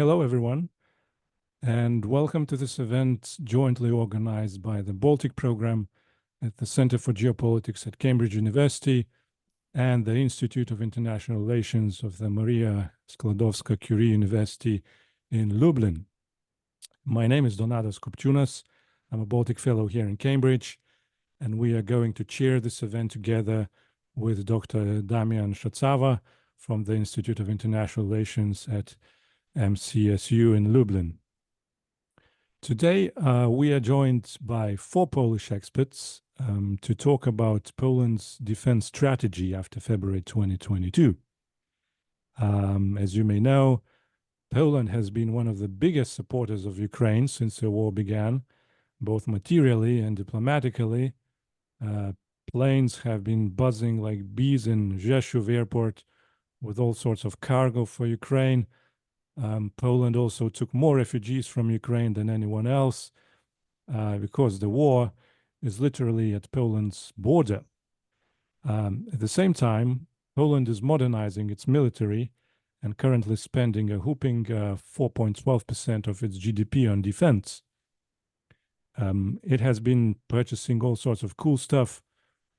Hello, everyone, and welcome to this event jointly organized by the Baltic Programme at the Center for Geopolitics at Cambridge University and the Institute of International Relations of the Maria Curie-Skłodowska University in Lublin. My name is Donatas Kopčiūnas. I'm a Baltic Fellow here in Cambridge, and we are going to chair this event together with Dr. Damian Szacava from the Institute of International Relations at MCSU in Lublin. Today, we are joined by 4 Polish experts to talk about Poland's defense strategy after February 2022. As you may know, Poland has been one of the biggest supporters of Ukraine since the war began, both materially and diplomatically. Planes have been buzzing like bees in Rzeszów airport with all sorts of cargo for Ukraine. Poland also took more refugees from Ukraine than anyone else because the war is literally at Poland's border. At the same time, Poland is modernizing its military and currently spending a whopping 4.12% of its GDP on defense. It has been purchasing all sorts of cool stuff,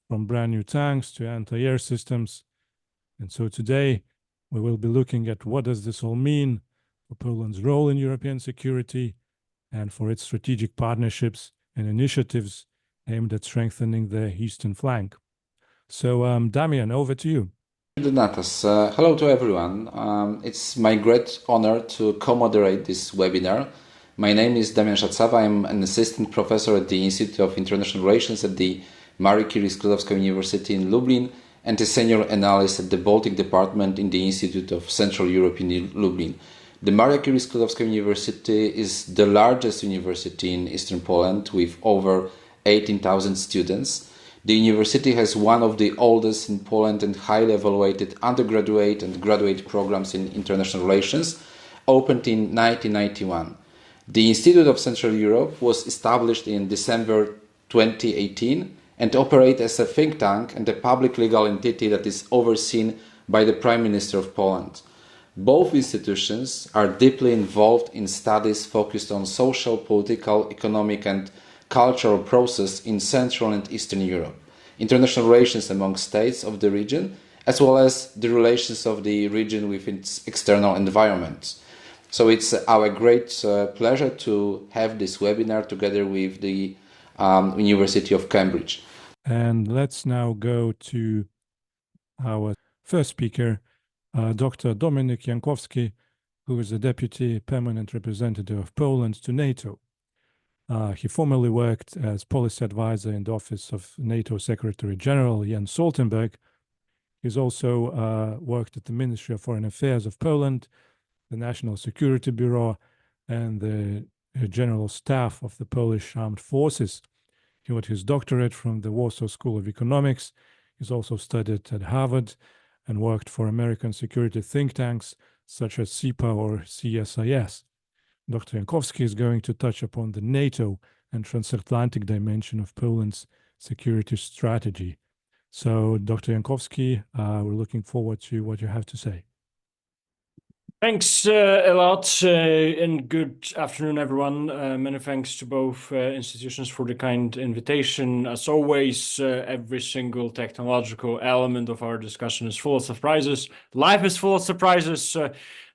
from brand new tanks to anti-air systems. And so today we will be looking at what does this all mean for Poland's role in European security and for its strategic partnerships and initiatives aimed at strengthening the eastern flank. So, Damian, over to you. Donatas, hello to everyone. It's my great honor to co-moderate this webinar. My name is Damian Szacava. I'm an assistant professor at the Institute of International Relations at the Maria Curie-Skłodowska University in Lublin and a senior analyst at the Baltic Department in the Institute of Central Europe in Lublin. The Maria Curie-Skłodowska University is the largest university in Eastern Poland with over 18,000 students. The university has one of the oldest in Poland and highly evaluated undergraduate and graduate programs in international relations, opened in 1991. The Institute of Central Europe was established in December 2018 and operates as a think tank and a public legal entity that is overseen by the Prime Minister of Poland. Both institutions are deeply involved in studies focused on social, political, economic and cultural process in Central and Eastern Europe, international relations among states of the region, as well as the relations of the region with its external environment. So it's our great pleasure to have this webinar together with the University of Cambridge. And let's now go to our first speaker, Dr. Dominik Jankowski, who is the Deputy Permanent Representative of Poland to NATO. He formerly worked as policy advisor in the office of NATO Secretary General Jens Stoltenberg. He's also worked at the Ministry of Foreign Affairs of Poland, the National Security Bureau, and the General Staff of the Polish Armed Forces. He got his doctorate from the Warsaw School of Economics. He's also studied at Harvard and worked for American security think tanks such as SIPA or CSIS. Dr. Jankowski is going to touch upon the NATO and transatlantic dimension of Poland's security strategy. So, Dr. Jankowski, we're looking forward to what you have to say. Thanks a lot, and good afternoon, everyone. Many thanks to both institutions for the kind invitation. As always, every single technological element of our discussion is full of surprises. Life is full of surprises.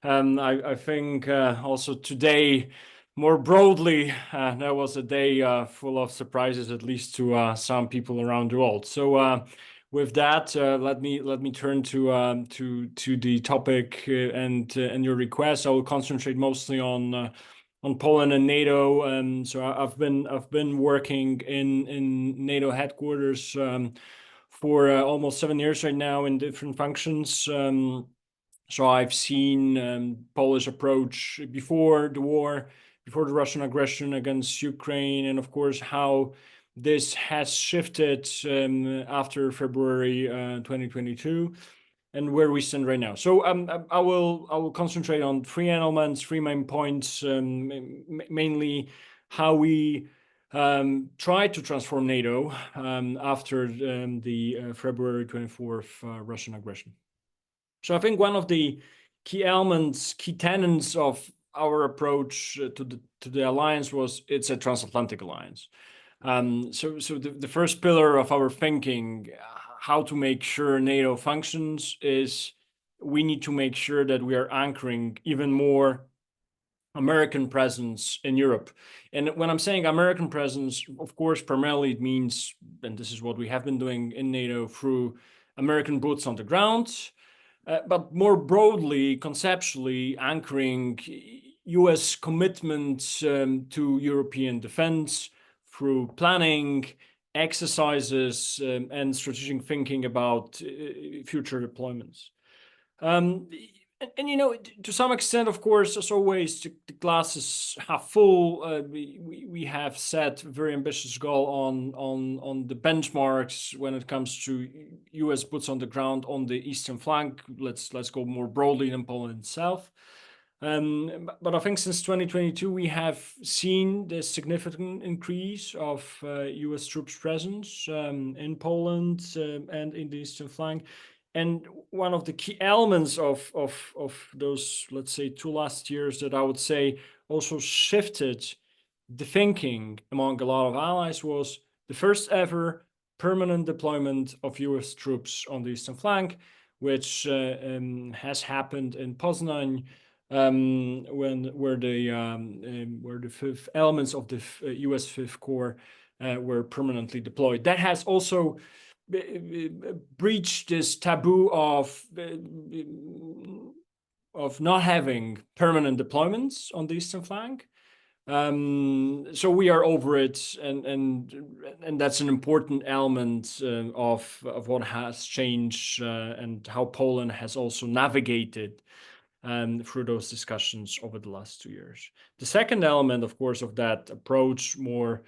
I think also today, more broadly, there was a day full of surprises, at least to some people around the world. So with that, let me turn to the topic and your request. I will concentrate mostly on Poland and NATO. So I've been working in NATO headquarters for almost 7 years right now in different functions. So I've seen Polish approach before the war, before the Russian aggression against Ukraine, and of course how this has shifted after February 2022, and where we stand right now. So I will concentrate on 3 elements, 3 main points, mainly how we tried to transform NATO after the February 24th Russian aggression. So I think one of the key elements, key tenets of our approach to the alliance was it's a transatlantic alliance. So the first pillar of our thinking, how to make sure NATO functions, is we need to make sure that we are anchoring even more American presence in Europe. And when I'm saying American presence, of course, primarily it means, and this is what we have been doing in NATO, through American boots on the ground, but more broadly, conceptually, anchoring US commitments to European defense through planning, exercises, and strategic thinking about future deployments. And you know, to some extent, of course, as always, the glass is half full. We have set a very ambitious goal on the benchmarks when it comes to U.S. boots on the ground on the eastern flank. Let's go more broadly than Poland itself. But I think since 2022, we have seen the significant increase of U.S. troops presence in Poland and in the eastern flank. And one of the key elements of those, let's say, 2 last years that I would say also shifted the thinking among a lot of allies was the first ever permanent deployment of US troops on the eastern flank, which has happened in Poznan, where the fifth elements of the US Fifth Corps were permanently deployed. That has also breach this taboo of not having permanent deployments on the eastern flank. So we are over it, and that's an important element of what has changed and how Poland has also navigated through those discussions over the last 2 years. The second element, of course, of that approach, more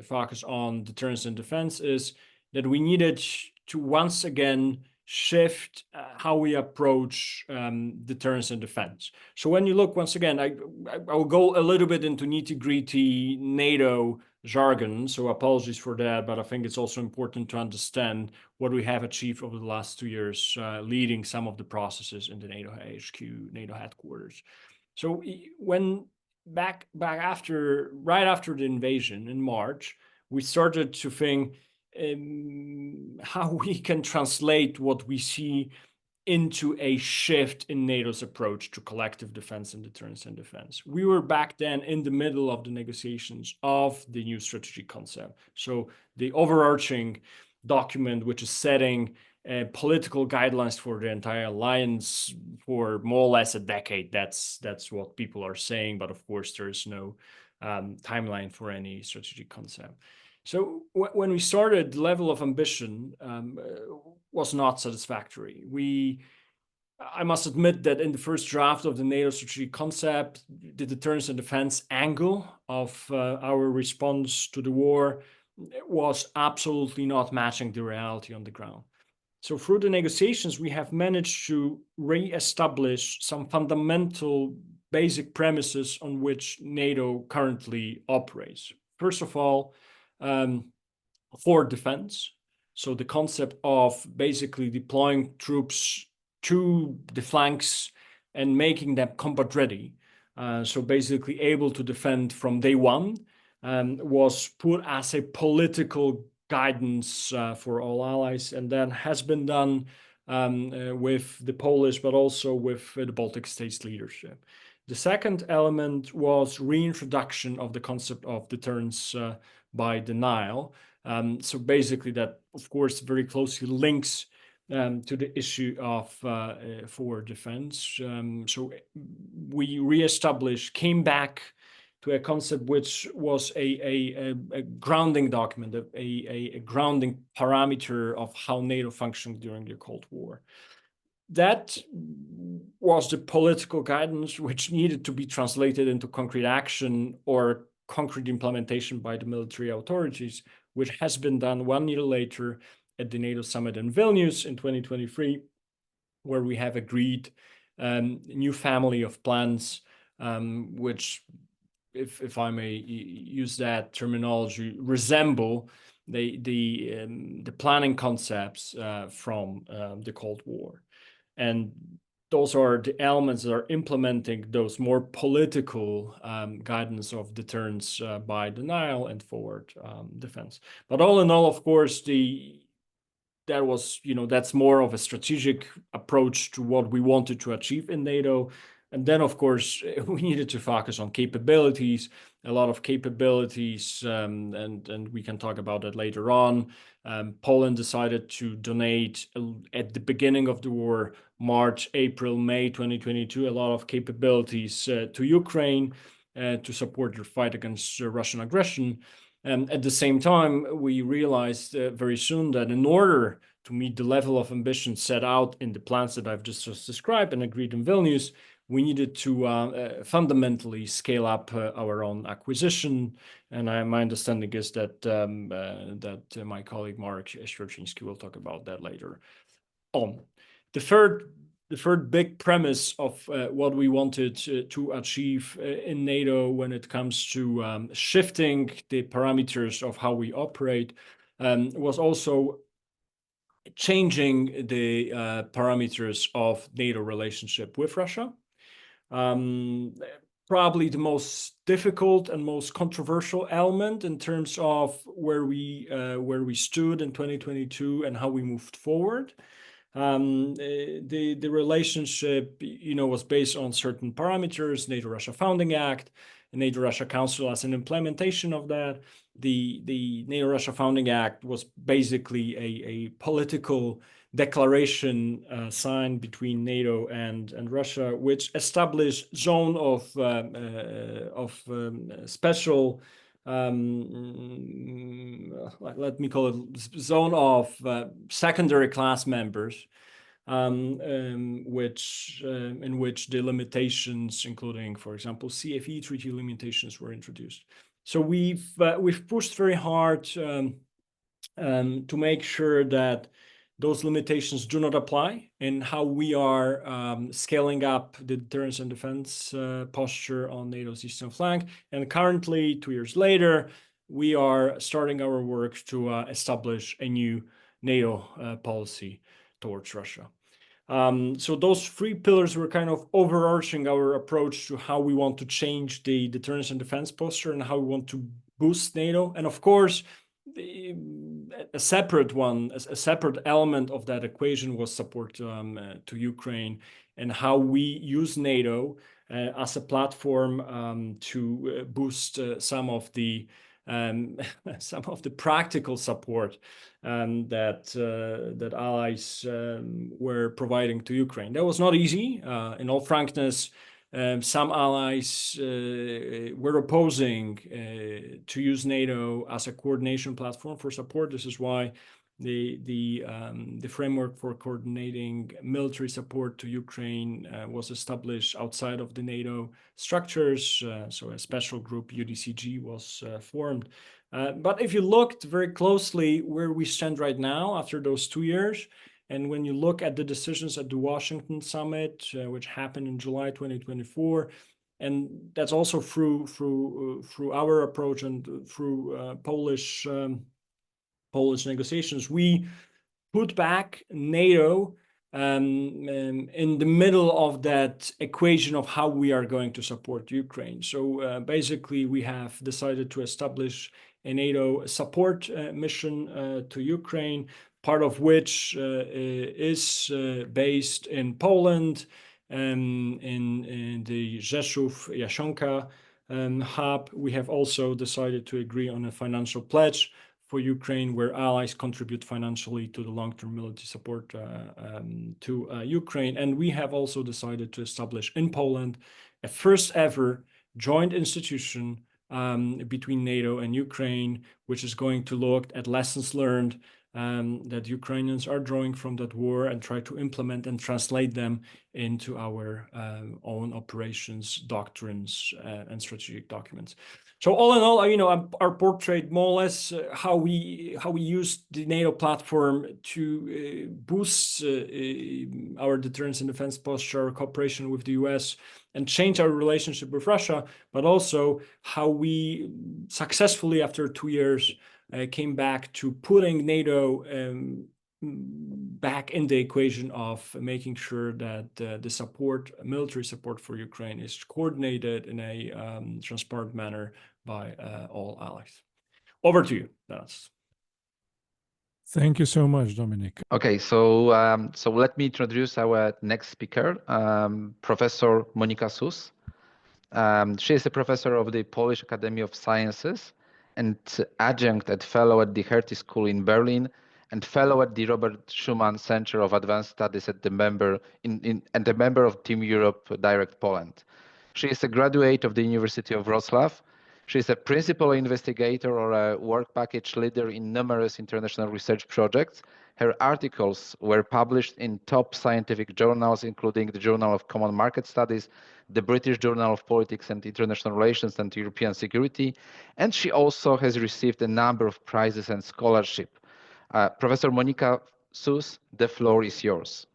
focus on deterrence and defense, is that we needed to once again shift how we approach deterrence and defense. So when you look, once again, I will go a little bit into nitty-gritty NATO jargon, so apologies for that, but I think it's also important to understand what we have achieved over the last 2 years, leading some of the processes in the NATO HQ, NATO headquarters. So when right after the invasion in March, we started to think how we can translate what we see into a shift in NATO's approach to collective defense and deterrence and defense. We were back then in the middle of the negotiations of the new strategic concept. So the overarching document, which is setting political guidelines for the entire alliance for more or less a decade. That's what people are saying, but of course there is no timeline for any strategic concept. So when we started, the level of ambition was not satisfactory. I must admit that in the first draft of the NATO strategic concept, the deterrence and defense angle of our response to the war was absolutely not matching the reality on the ground. So through the negotiations, we have managed to re-establish some fundamental basic premises on which NATO currently operates. First of all, for defense. So the concept of basically deploying troops to the flanks and making them combat ready. So basically able to defend from day one was put as a political guidance for all allies, and then has been done with the Polish, but also with the Baltic states leadership. The second element was reintroduction of the concept of deterrence by denial. So basically that, of course, very closely links to the issue of forward defense. So we reestablished, came back to a concept which was a grounding document, a grounding parameter of how NATO functioned during the Cold War. That was the political guidance which needed to be translated into concrete action or concrete implementation by the military authorities, which has been done 1 year later at the NATO summit in Vilnius in 2023, where we have agreed a new family of plans, which, if I may use that terminology, resemble the planning concepts from the Cold War. And those are the elements that are implementing those more political guidance of deterrence by denial and forward defense. But all in all, of course, that's more of a strategic approach to what we wanted to achieve in NATO. And then, of course, we needed to focus on capabilities, a lot of capabilities, and we can talk about that later on. Poland decided to donate at the beginning of the war, March, April, May 2022, a lot of capabilities to Ukraine to support their fight against Russian aggression. And at the same time, we realized very soon that in order to meet the level of ambition set out in the plans that I've just described and agreed in Vilnius, we needed to fundamentally scale up our own acquisition. And my understanding is that my colleague Maria Curie-Skłodowska will talk about that later on. The third big premise of what we wanted to achieve in NATO when it comes to shifting the parameters of how we operate was also changing the parameters of NATO relationship with Russia. Probably the most difficult and most controversial element in terms of where we stood in 2022 and how we moved forward. The relationship, was based on certain parameters, NATO-Russia Founding Act, and NATO-Russia Council as an implementation of that. The NATO-Russia Founding Act was basically a political declaration signed between NATO and Russia, which established zone of special, let me call it zone of secondary class members, in which the limitations, including, for example, CFE treaty limitations, were introduced. So we've pushed very hard to make sure that those limitations do not apply in how we are scaling up the deterrence and defense posture on NATO's eastern flank. And currently, 2 years later, we are starting our work to establish a new NATO policy towards Russia. So those three pillars were kind of overarching our approach to how we want to change the deterrence and defense posture and how we want to boost NATO. And of course, a separate element of that equation was support to Ukraine and how we use NATO as a platform to boost some of the practical support that allies were providing to Ukraine. That was not easy. In all frankness, some allies were opposing to use NATO as a coordination platform for support. This is why the framework for coordinating military support to Ukraine was established outside of the NATO structures. So a special group, UDCG, was formed. But if you looked very closely where we stand right now after those 2 years, and when you look at the decisions at the Washington summit, which happened in July 2024, and that's also through our approach and through Polish negotiations, we put back NATO in the middle of that equation of how we are going to support Ukraine. So basically, we have decided to establish a NATO support mission to Ukraine, part of which is based in Poland, in the Rzeszów-Jasionka hub. We have also decided to agree on a financial pledge for Ukraine, where allies contribute financially to the long-term military support to Ukraine. And we have also decided to establish in Poland a first ever joint institution between NATO and Ukraine, which is going to look at lessons learned that Ukrainians are drawing from that war and try to implement and translate them into our own operations, doctrines, and strategic documents. So all in all, our portrait more or less how we use the NATO platform to boost our deterrence and defense posture, our cooperation with the US, and change our relationship with Russia, but also how we successfully, after 2 years, came back to putting NATO back in the equation of making sure that the support, military support for Ukraine is coordinated in a transparent manner by all allies. Over to you, Dennis. Thank you so much, Dominic. Okay, so let me introduce our next speaker, Professor Monika Sus. She is a professor of the Polish Academy of Sciences and adjunct and fellow at the Hertie School in Berlin and fellow at the Robert Schuman Center of Advanced Studies at the and a member of Team Europe Direct Poland. She is a graduate of the University of Wrocław. She is a principal investigator or a work package leader in numerous international research projects. Her articles were published in top scientific journals, including the Journal of Common Market Studies, the British Journal of Politics and International Relations and European Security, and she also has received a number of prizes and scholarship. Professor Monika Sus, the floor is yours.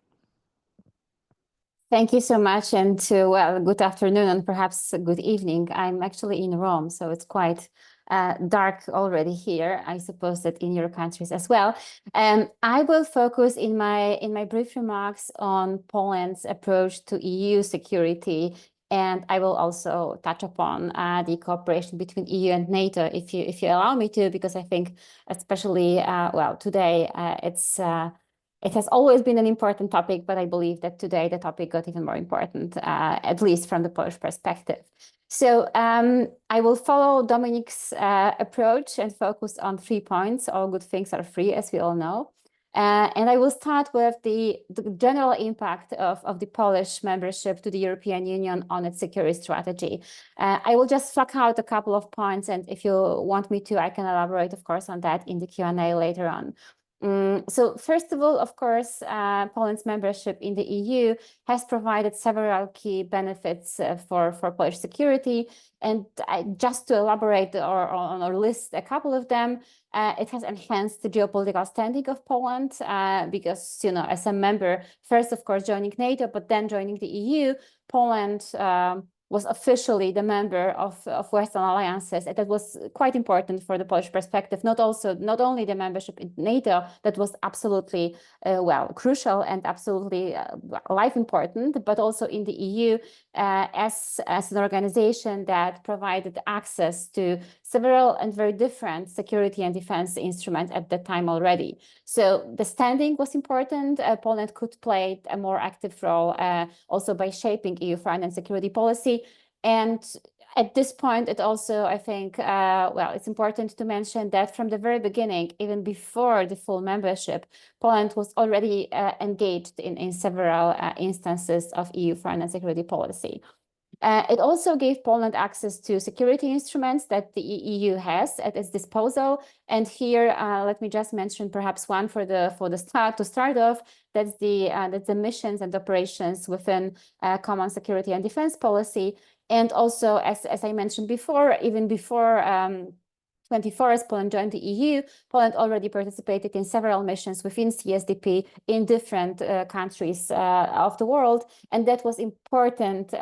Thank you so much, and well, good afternoon and perhaps good evening. I'm actually in Rome, so it's quite dark already here. I suppose that in your countries as well. I will focus in my brief remarks on Poland's approach to EU security, and I will also touch upon the cooperation between EU and NATO, if you allow me to, because I think especially well today it has always been an important topic, but I believe that today the topic got even more important, at least from the Polish perspective. So I will follow Dominic's approach and focus on 3 points. All good things are free, as we all know. And I will start with the general impact of the Polish membership to the European Union on its security strategy. I will just flag out a couple of points, and if you want me to, I can elaborate, of course, on that in the Q&A later on. So first of all, of course, Poland's membership in the EU has provided several key benefits for Polish security. And just to elaborate or list a couple of them, it has enhanced the geopolitical standing of Poland because, you know, as a member, first, of course, joining NATO, but then joining the EU, Poland was officially the member of Western alliances, and that was quite important for the Polish perspective. Not only the membership in NATO, that was absolutely well crucial and absolutely life important, but also in the EU as an organization that provided access to several and very different security and defense instruments at that time already. So the standing was important. Poland could play a more active role also by shaping EU foreign and security policy. And at this point, it also, I think, well, it's important to mention that from the very beginning, even before the full membership, Poland was already engaged in several instances of EU foreign and security policy. It also gave Poland access to security instruments that the EU has at its disposal. And here, let me just mention perhaps one to start off. That's the missions and operations within common security and defense policy. And also, as I mentioned before, even before 2024, as Poland joined the EU, Poland already participated in several missions within CSDP in different countries of the world. And that was important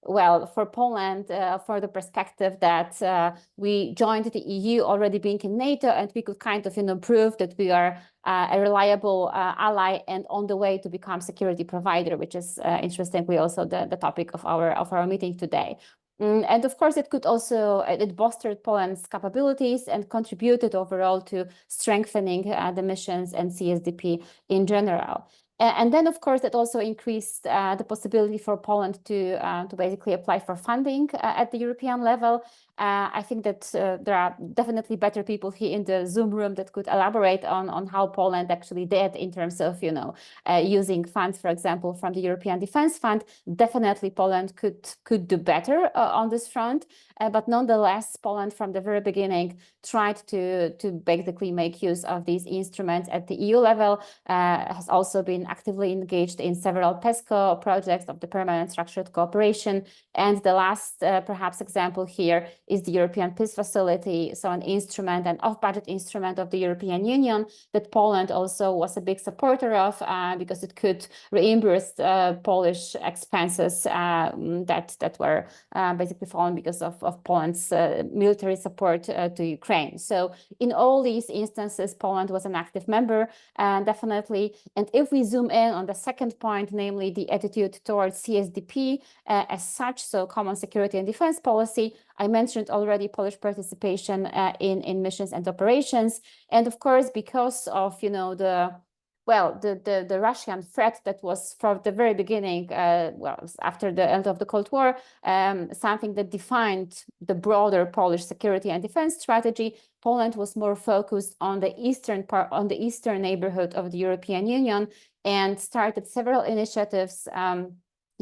well, for Poland, for the perspective that we joined the EU already being in NATO, and we could kind of, you know, prove that we are a reliable ally and on the way to become security provider, which is interestingly also the topic of our meeting today. And of course, it could also, it bolstered Poland's capabilities and contributed overall to strengthening the missions and CSDP in general. And then, of course, it also increased the possibility for Poland to basically apply for funding at the European level. I think that there are definitely better people here in the Zoom room that could elaborate on how Poland actually did in terms of, you know, using funds, for example, from the European Defence Fund. Definitely Poland could do better on this front. But nonetheless, Poland from the very beginning tried to basically make use of these instruments at the EU level, has also been actively engaged in several PESCO projects of the Permanent Structured Cooperation. And the last, perhaps, example here is the European Peace Facility, so an instrument, an off-budget instrument of the European Union that Poland also was a big supporter of, because it could reimburse Polish expenses that were basically fallen because of Poland's military support to Ukraine. So in all these instances, Poland was an active member, definitely. And if we zoom in on the second point, namely the attitude towards CSDP as such, so Common Security and Defense Policy, I mentioned already Polish participation in missions and operations. And of course, because of, you know, the Russian threat that was from the very beginning, after the end of the Cold War, something that defined the broader Polish security and defense strategy. Poland was more focused on the eastern part, on the eastern neighborhood of the European Union, and started several initiatives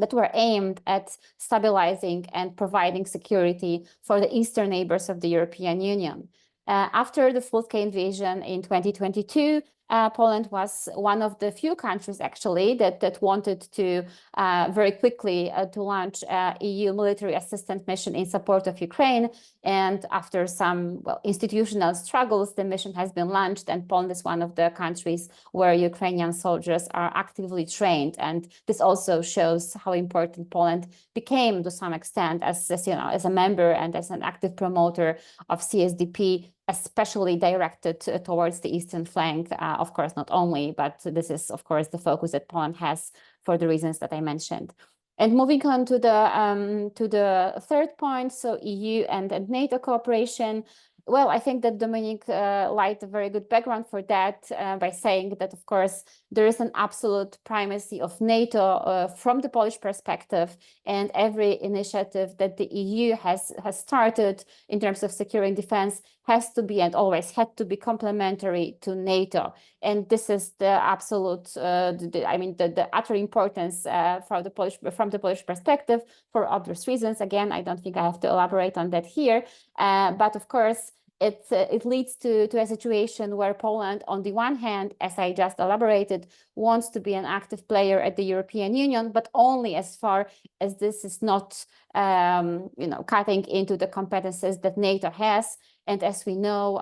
that were aimed at stabilizing and providing security for the eastern neighbors of the European Union. After the full-scale invasion in 2022, Poland was one of the few countries actually that wanted to very quickly to launch EU military assistance mission in support of Ukraine. And after some institutional struggles, the mission has been launched, and Poland is one of the countries where Ukrainian soldiers are actively trained. And this also shows how important Poland became to some extent as you know, as a member and as an active promoter of CSDP, especially directed towards the eastern flank, of course, not only, but this is, of course, the focus that Poland has for the reasons that I mentioned. And moving on to the third point, so EU and NATO cooperation. Well, I think that Dominic laid a very good background for that by saying that, of course, there is an absolute primacy of NATO from the Polish perspective, and every initiative that the EU has started in terms of securing defense has to be and always had to be complementary to NATO. And this is the absolute, the utter importance from the Polish perspective for obvious reasons. Again, I don't think I have to elaborate on that here, but of course, it leads to a situation where Poland, on the one hand, as I just elaborated, wants to be an active player at the European Union, but only as far as this is not, cutting into the competences that NATO has. And as we know,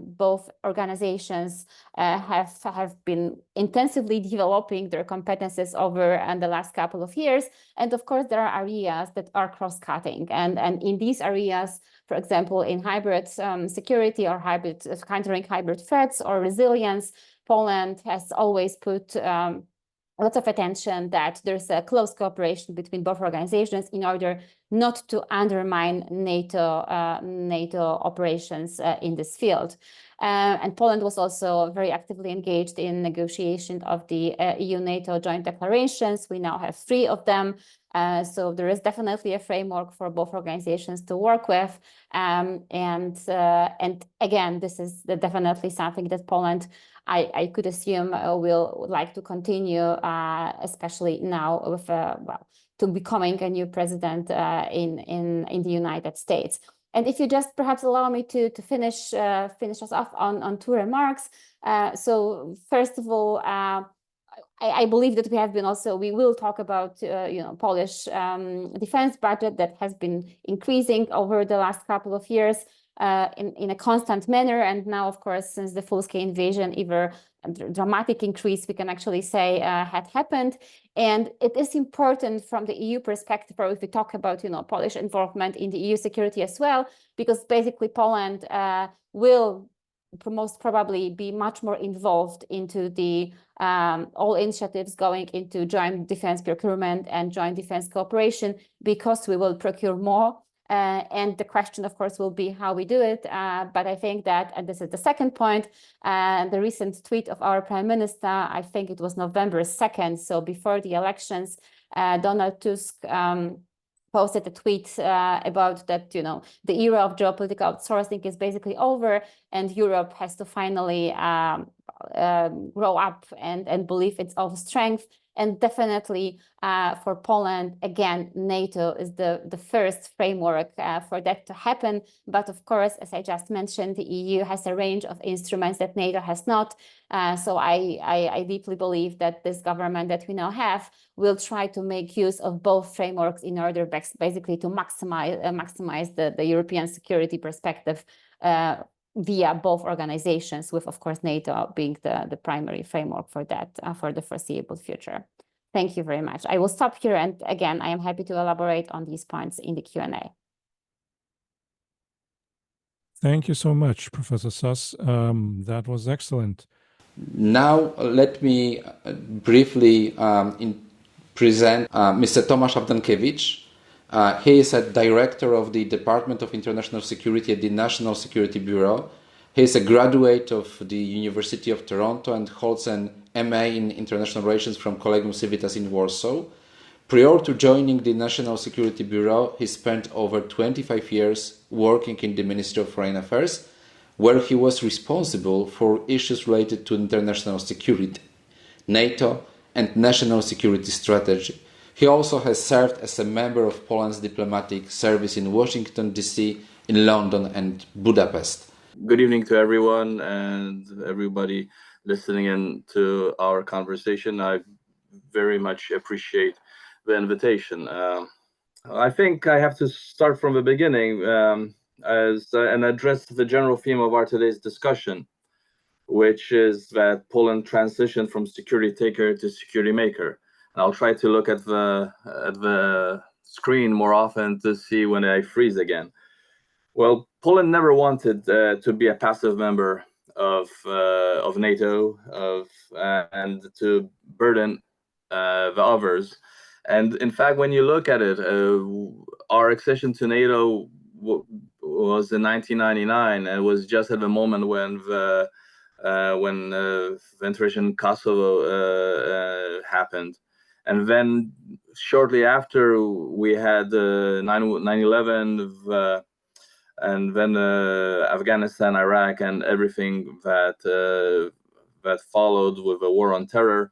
both organizations have been intensively developing their competences over the last couple of years. And of course, there are areas that are cross-cutting. And in these areas, for example, in hybrid security or countering hybrid threats or resilience, Poland has always put lots of attention that there's a close cooperation between both organizations in order not to undermine NATO operations in this field. And Poland was also very actively engaged in negotiation of the EU-NATO joint declarations. We now have 3 of them. So there is definitely a framework for both organizations to work with. And again, this is definitely something that Poland, I could assume, would like to continue, especially now with to becoming a new president in the United States. And if you just perhaps allow me to finish us off on 2 remarks. So first of all, I believe that we will talk about Polish defense budget that has been increasing over the last couple of years in a constant manner, and now, of course, since the full-scale invasion, even a dramatic increase, we can actually say, had happened. And it is important from the EU perspective, or if we talk about Polish involvement in the EU security as well, because basically Poland will most probably be much more involved into the all initiatives going into joint defense procurement and joint defense cooperation, because we will procure more. And the question, of course, will be how we do it. But I think that, and this is the second point, the recent tweet of our Prime Minister, I think it was November 2nd, so before the elections, Donald Tusk posted a tweet about that, the era of geopolitical outsourcing is basically over, and Europe has to finally grow up and believe its own strength. And definitely for Poland, again, NATO is the first framework for that to happen. But of course, as I just mentioned, the EU has a range of instruments that NATO has not. So I deeply believe that this government that we now have will try to make use of both frameworks in order basically to maximize the European security perspective via both organizations, with, of course, NATO being the primary framework for that for the foreseeable future. Thank you very much. I will stop here. And again, I am happy to elaborate on these points in the Q&A. Thank you so much, Professor Sass. That was excellent. Now, let me briefly present Mr. Tomasz Avdankiewicz. He is a director of the Department of International Security at the National Security Bureau. He is a graduate of the University of Toronto and holds an MA in International Relations from Collegium Civitas in Warsaw. Prior to joining the National Security Bureau, he spent over 25 years working in the Ministry of Foreign Affairs, where he was responsible for issues related to international security, NATO, and national security strategy. He also has served as a member of Poland's diplomatic service in Washington, D.C., in London and Budapest. Good evening to everyone and everybody listening in to our conversation. I very much appreciate the invitation. I think I have to start from the beginning and address the general theme of our today's discussion, which is that Poland transitioned from security taker to security maker. I'll try to look at the screen more often to see when I freeze again. Well, Poland never wanted to be a passive member of NATO and to burden the others. And in fact, when you look at it, our accession to NATO was in 1999, and it was just at the moment when the intervention in Kosovo happened. And then shortly after, we had 9/11, and then Afghanistan, Iraq, and everything that followed with the war on terror.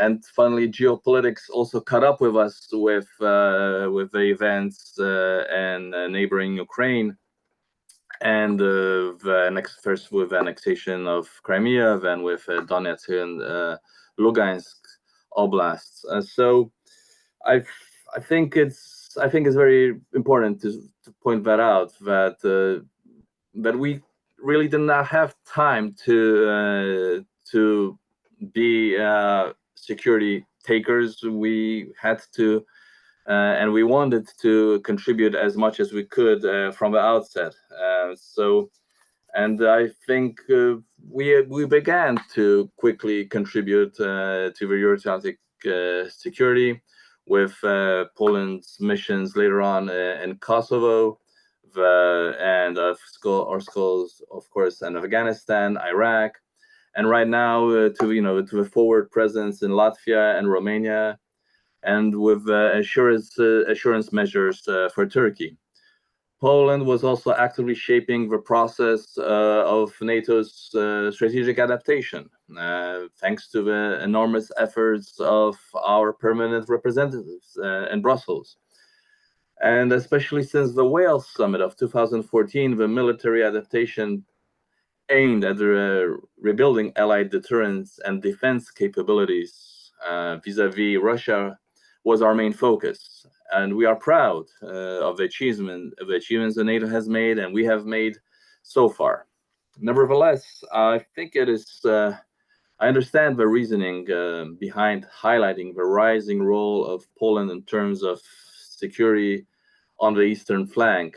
And finally, geopolitics also caught up with us with the events in neighboring Ukraine, and first with annexation of Crimea, then with Donetsk and Lugansk oblasts. So I think it's very important to point that out, that we really did not have time to be security takers. We had to and we wanted to contribute as much as we could from the outset. And I think we began to quickly contribute to the Euro-Atlantic security with Poland's missions later on in Kosovo, and of course, in Afghanistan, Iraq, and right now to the forward presence in Latvia and Romania, and with assurance measures for Turkey. Poland was also actively shaping the process of NATO's strategic adaptation, thanks to the enormous efforts of our permanent representatives in Brussels. And especially since the Wales Summit of 2014, the military adaptation aimed at rebuilding Allied deterrence and defense capabilities vis-à-vis Russia was our main focus. And we are proud of the achievements that NATO has made and we have made so far. Nevertheless, I think it is, I understand the reasoning behind highlighting the rising role of Poland in terms of security on the eastern flank,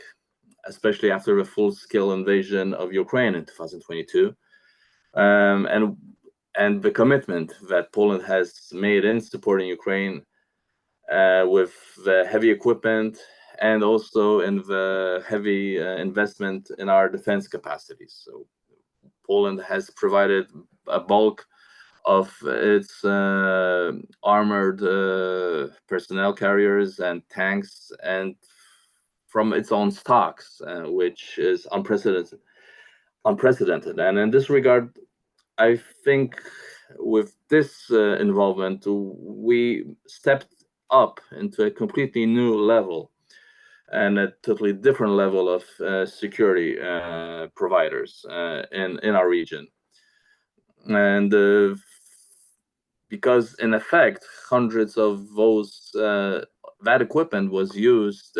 especially after the full-scale invasion of Ukraine in 2022, and the commitment that Poland has made in supporting Ukraine with the heavy equipment and also in the heavy investment in our defense capacities. So Poland has provided a bulk of its armored personnel carriers and tanks, and from its own stocks, which is unprecedented. And in this regard, I think with this involvement, we stepped up into a completely new level and a totally different level of security providers in our region. And because in effect, hundreds of that equipment was used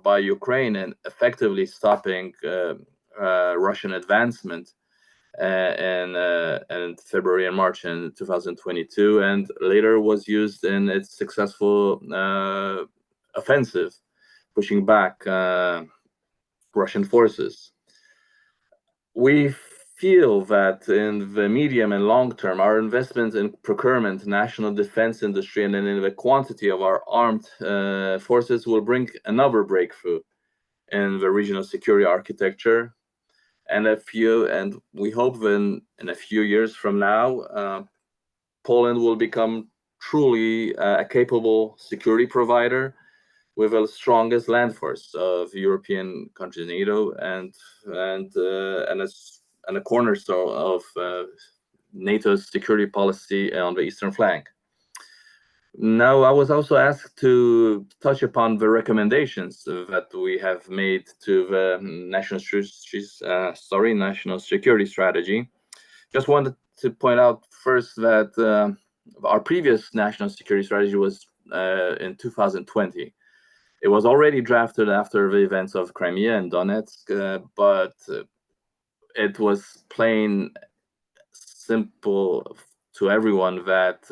by Ukraine in effectively stopping Russian advancement in February and March in 2022, and later was used in its successful offensive, pushing back Russian forces. We feel that in the medium and long term, our investments in procurement, national defense industry, and in the quantity of our armed forces will bring another breakthrough in the regional security architecture. And we hope that in a few years from now, Poland will become truly a capable security provider with the strongest land force of European countries, NATO, and a cornerstone of NATO's security policy on the eastern flank. Now, I was also asked to touch upon the recommendations that we have made to the national security strategy. Just wanted to point out first that our previous national security strategy was in 2020. It was already drafted after the events of Crimea and Donetsk, but it was plain simple to everyone that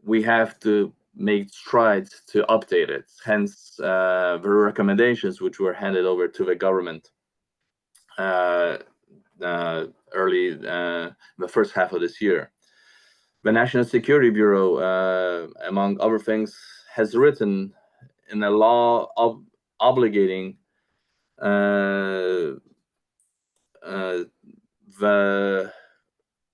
we have to make strides to update it. Hence, the recommendations which were handed over to the government early the first half of this year. The National Security Bureau, among other things, has written in a law obligating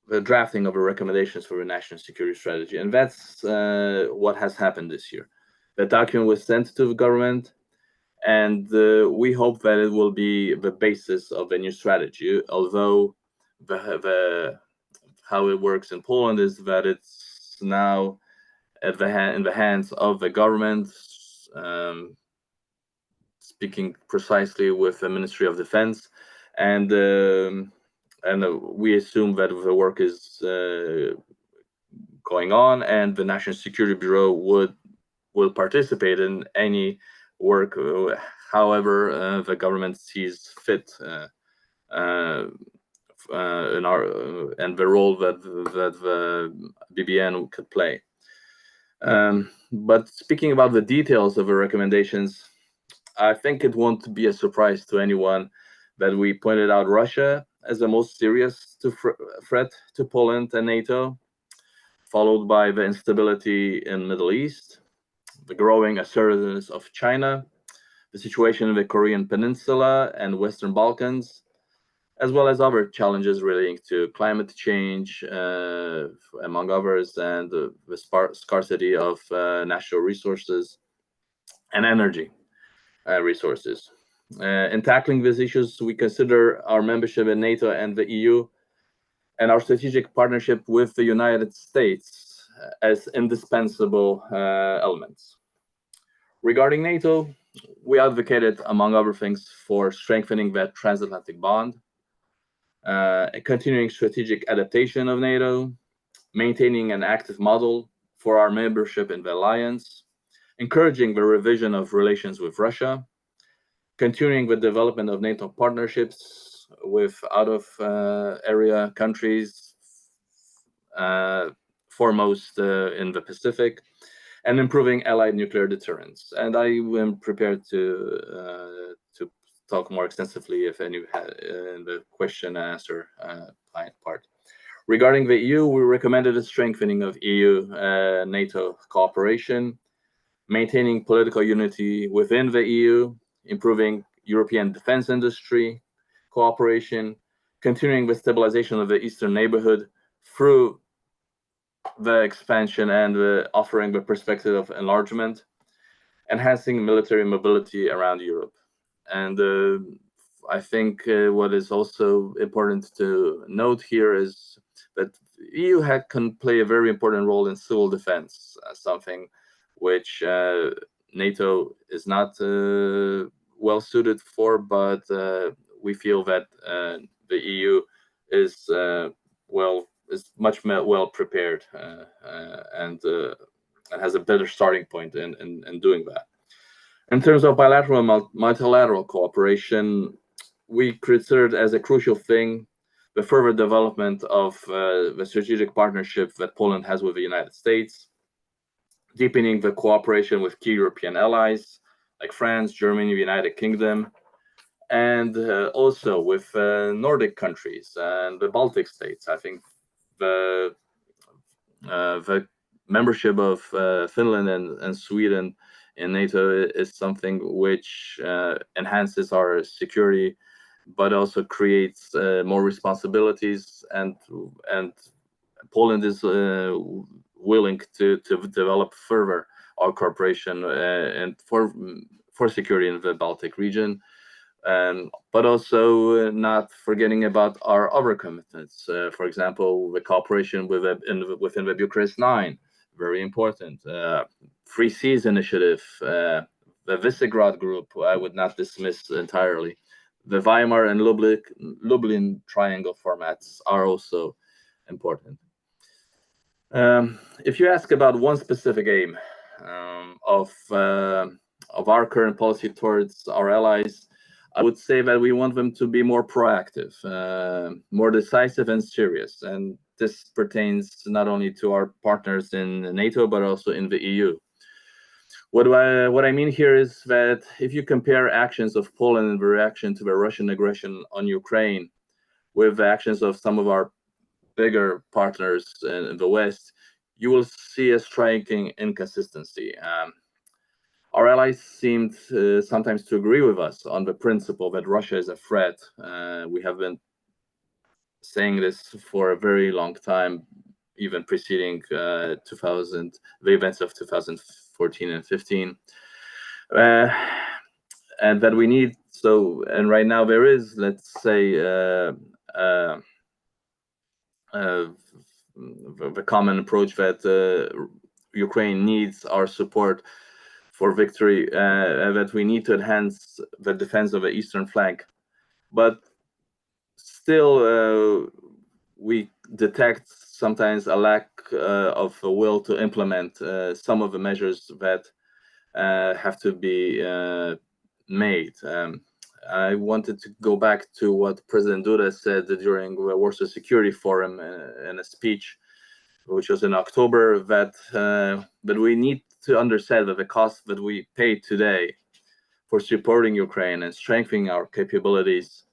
the drafting of the recommendations for the national security strategy. And that's what has happened this year. The document was sent to the government, and we hope that it will be the basis of the new strategy, although how it works in Poland is that it's now in the hands of the government, speaking precisely with the Ministry of Defense, and we assume that the work is going on, and the National Security Bureau will participate in any work, however the government sees fit. And the role that the BBN could play. But speaking about the details of the recommendations, I think it won't be a surprise to anyone that we pointed out Russia as the most serious threat to Poland and NATO, followed by the instability in Middle East, the growing assertiveness of China, the situation in the Korean Peninsula and Western Balkans, as well as other challenges relating to climate change, among others, and the scarcity of natural resources and energy resources. In tackling these issues, we consider our membership in NATO and the EU and our strategic partnership with the United States as indispensable elements. Regarding NATO, we advocated, among other things, for strengthening that transatlantic bond, continuing strategic adaptation of NATO, maintaining an active model for our membership in the alliance, encouraging the revision of relations with Russia, continuing the development of NATO partnerships with out-of-area countries, foremost in the Pacific, and improving allied nuclear deterrence. And I am prepared to talk more extensively if any in the question and answer part. Regarding the EU, we recommended a strengthening of EU-NATO cooperation, maintaining political unity within the EU, improving European defense industry cooperation, continuing the stabilization of the Eastern neighborhood through the expansion and offering the perspective of enlargement, enhancing military mobility around Europe. And I think what is also important to note here is that EU can play a very important role in civil defense, something which NATO is not well suited for, but we feel that the EU is much well prepared and has a better starting point in doing that. In terms of bilateral and multilateral cooperation, we consider it as a crucial thing the further development of the strategic partnership that Poland has with the United States, deepening the cooperation with key European allies like France, Germany, the United Kingdom, and also with Nordic countries and the Baltic states. I think the membership of Finland and Sweden in NATO is something which enhances our security, but also creates more responsibilities, and Poland is willing to develop further our cooperation and for security in the Baltic region. But also not forgetting about our other commitments. For example, the cooperation within the Bucharest 9, very important. Free Seas Initiative, the Visegrad Group, I would not dismiss entirely. The Weimar and Lublin Triangle formats are also important. If you ask about one specific aim of our current policy towards our allies, I would say that we want them to be more proactive, more decisive and serious. And this pertains not only to our partners in NATO, but also in the EU. What I mean here is that if you compare actions of Poland in reaction to the Russian aggression on Ukraine with the actions of some of our bigger partners in the West, you will see a striking inconsistency. Our allies seemed sometimes to agree with us on the principle that Russia is a threat. We have been saying this for a very long time, even preceding the events of 2014 and 15. And that we need, and right now there is, let's say, the common approach that Ukraine needs our support for victory, that we need to enhance the defense of the eastern flank. But still, we detect sometimes a lack of a will to implement some of the measures that have to be made. I wanted to go back to what President Duda said during the Warsaw Security Forum in a speech, which was in October, that we need to understand that the cost that we pay today for supporting Ukraine and strengthening our capabilities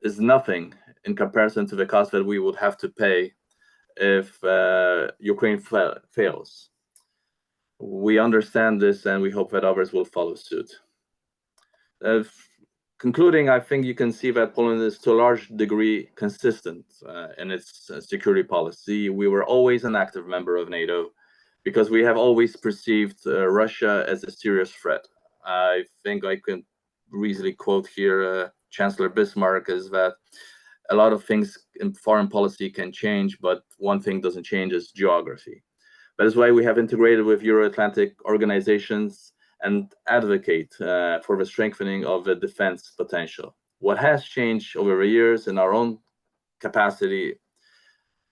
is nothing in comparison to the cost that we would have to pay if Ukraine fails. We understand this, and we hope that others will follow suit. Concluding, I think you can see that Poland is to a large degree consistent in its security policy. We were always an active member of NATO because we have always perceived Russia as a serious threat. I think I can easily quote here Chancellor Bismarck, is that a lot of things in foreign policy can change, but one thing doesn't change, is geography. That is why we have integrated with Euro-Atlantic organizations and advocate for the strengthening of the defense potential. What has changed over the years in our own capacity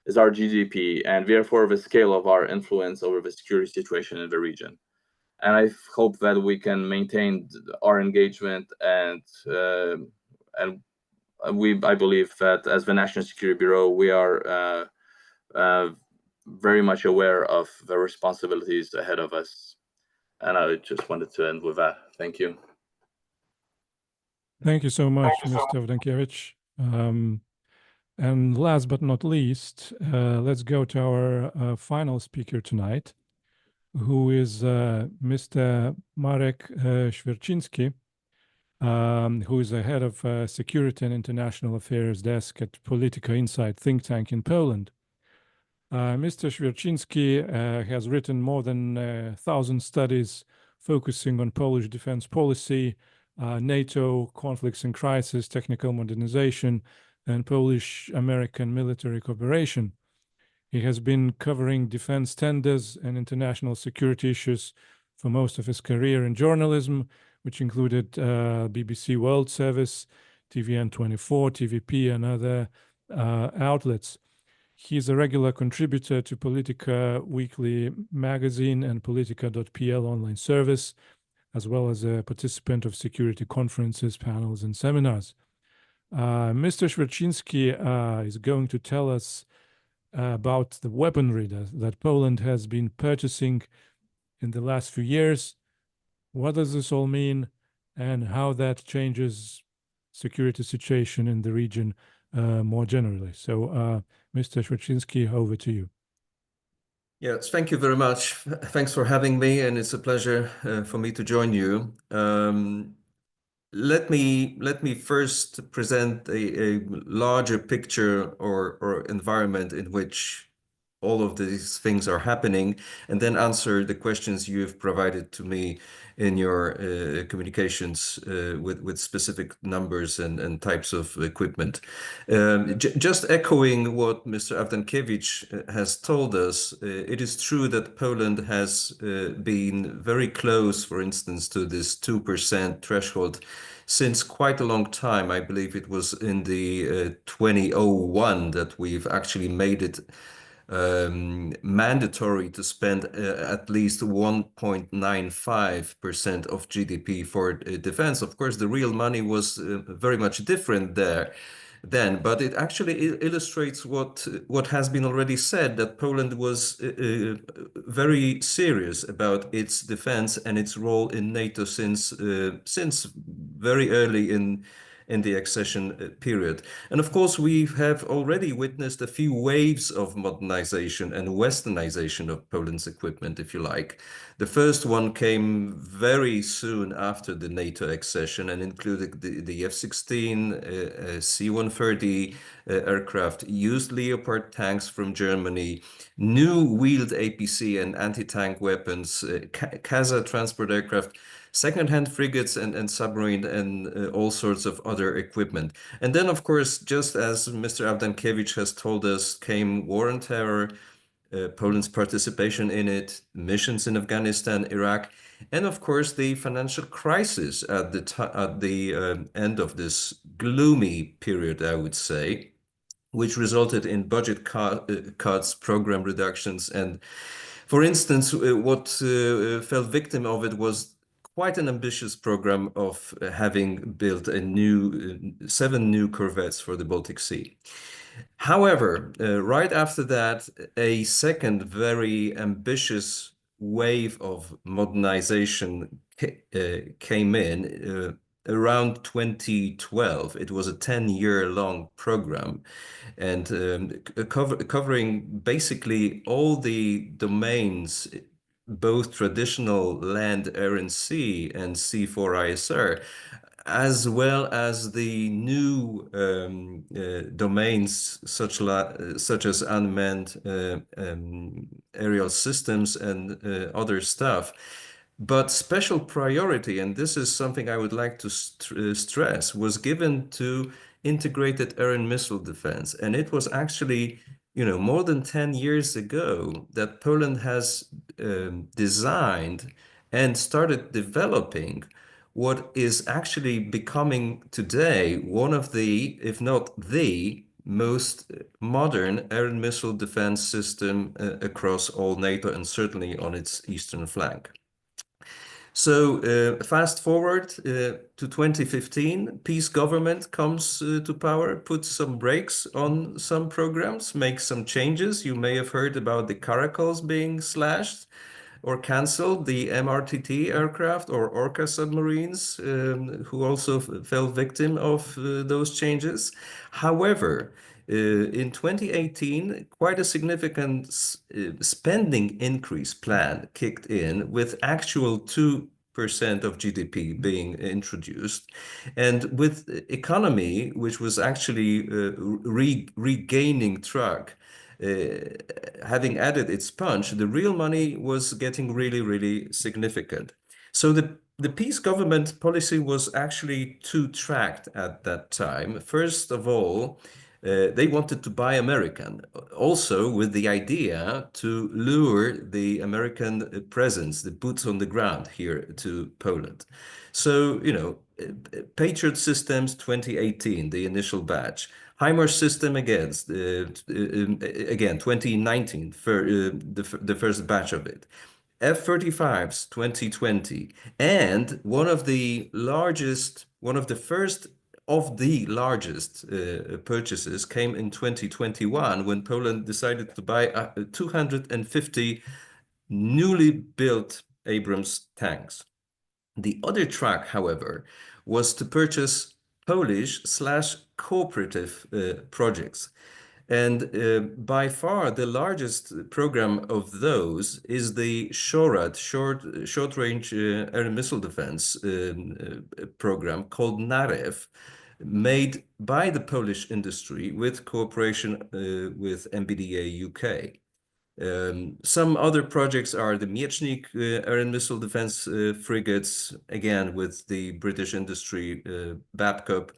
is our GDP, and therefore the scale of our influence over the security situation in the region. And I hope that we can maintain our engagement, and I believe that as the National Security Bureau, we are very much aware of the responsibilities ahead of us. And I just wanted to end with that. Thank you. Thank you so much, Mr. Wdankiewicz. And last but not least, let's go to our final speaker tonight, who is Mr. Marek Świerczyński, who is the head of Security and International Affairs Desk at Political Insight think tank in Poland. Mr. Świerczyński has written more than 1,000 studies focusing on Polish defense policy, NATO, conflicts and crisis, technical modernization, and Polish-American military cooperation. He has been covering defense tenders and international security issues for most of his career in journalism, which included BBC World Service, TVN24, TVP, and other outlets. He's a regular contributor to Politica Weekly magazine and Politica.pl online service, as well as a participant of security conferences, panels, and seminars. Mr. Świerczyński is going to tell us about the weaponry that Poland has been purchasing in the last few years. What does this all mean, and how that changes security situation in the region more generally? So, Mr. Świerczyński, over to you. Yes, thank you very much. Thanks for having me, and it's a pleasure for me to join you. Let me first present a larger picture or environment in which all of these things are happening, and then answer the questions you have provided to me in your communications with specific numbers and types of equipment. Just echoing what Mr. Avdankiewicz has told us, it is true that Poland has been very close, for instance, to this 2% threshold since quite a long time. I believe it was in the 2001 that we've actually made it mandatory to spend at least 1.95% of GDP for defense. Of course, the real money was very much different then, but it actually illustrates what has been already said, that Poland was very serious about its defense and its role in NATO since very early in the accession period. And of course, we have already witnessed a few waves of modernization and westernization of Poland's equipment, if you like. The first one came very soon after the NATO accession and included the F-16, C-130 aircraft, used Leopard tanks from Germany, new wheeled APC and anti-tank weapons, CASA transport aircraft, second-hand frigates and submarine, and all sorts of other equipment. And then, of course, just as Mr. Avdankiewicz has told us, came war on terror, Poland's participation in it, missions in Afghanistan, Iraq, and of course the financial crisis at the end of this gloomy period, I would say, which resulted in budget cuts, program reductions, and, for instance, what fell victim of it was quite an ambitious program of having built a new 7 new corvettes for the Baltic Sea. However, right after that, a second very ambitious wave of modernization came in around 2012. It was a 10-year-long program, and covering basically all the domains, both traditional land, air, and sea, and C4ISR, as well as the new domains such as unmanned aerial systems and other stuff. But special priority, and this is something I would like to stress, was given to integrated air and missile defense. And it was actually, more than 10 years ago that Poland has designed and started developing what is actually becoming today one of the, if not the most modern air and missile defense system across all NATO, and certainly on its eastern flank. So fast forward to 2015, peace government comes to power, puts some brakes on some programs, makes some changes. You may have heard about the Caracals being slashed or canceled, the MRTT aircraft or Orca submarines, who also fell victim of those changes. However, in 2018, quite a significant spending increase plan kicked in, with actual 2% of GDP being introduced. And with economy, which was actually regaining track, having added its punch, the real money was getting really, really significant. So the the peace government policy was actually two-tracked at that time. First of all, they wanted to buy American, also with the idea to lure the American presence, the boots on the ground here to Poland. So, Patriot Systems 2018, the initial batch. HIMARS system again 2019, for the first batch of it. F-35s 2020, and one of the first of the largest purchases came in 2021 when Poland decided to buy 250 newly built Abrams tanks. The other track, however, was to purchase Polish/cooperative projects. And by far the largest program of those is the SHORAD, short-range air and missile defense program called NAREW, made by the Polish industry with cooperation with MBDA UK. Some other projects are the Miecznik air and missile defense frigates, again with the British industry Babcock,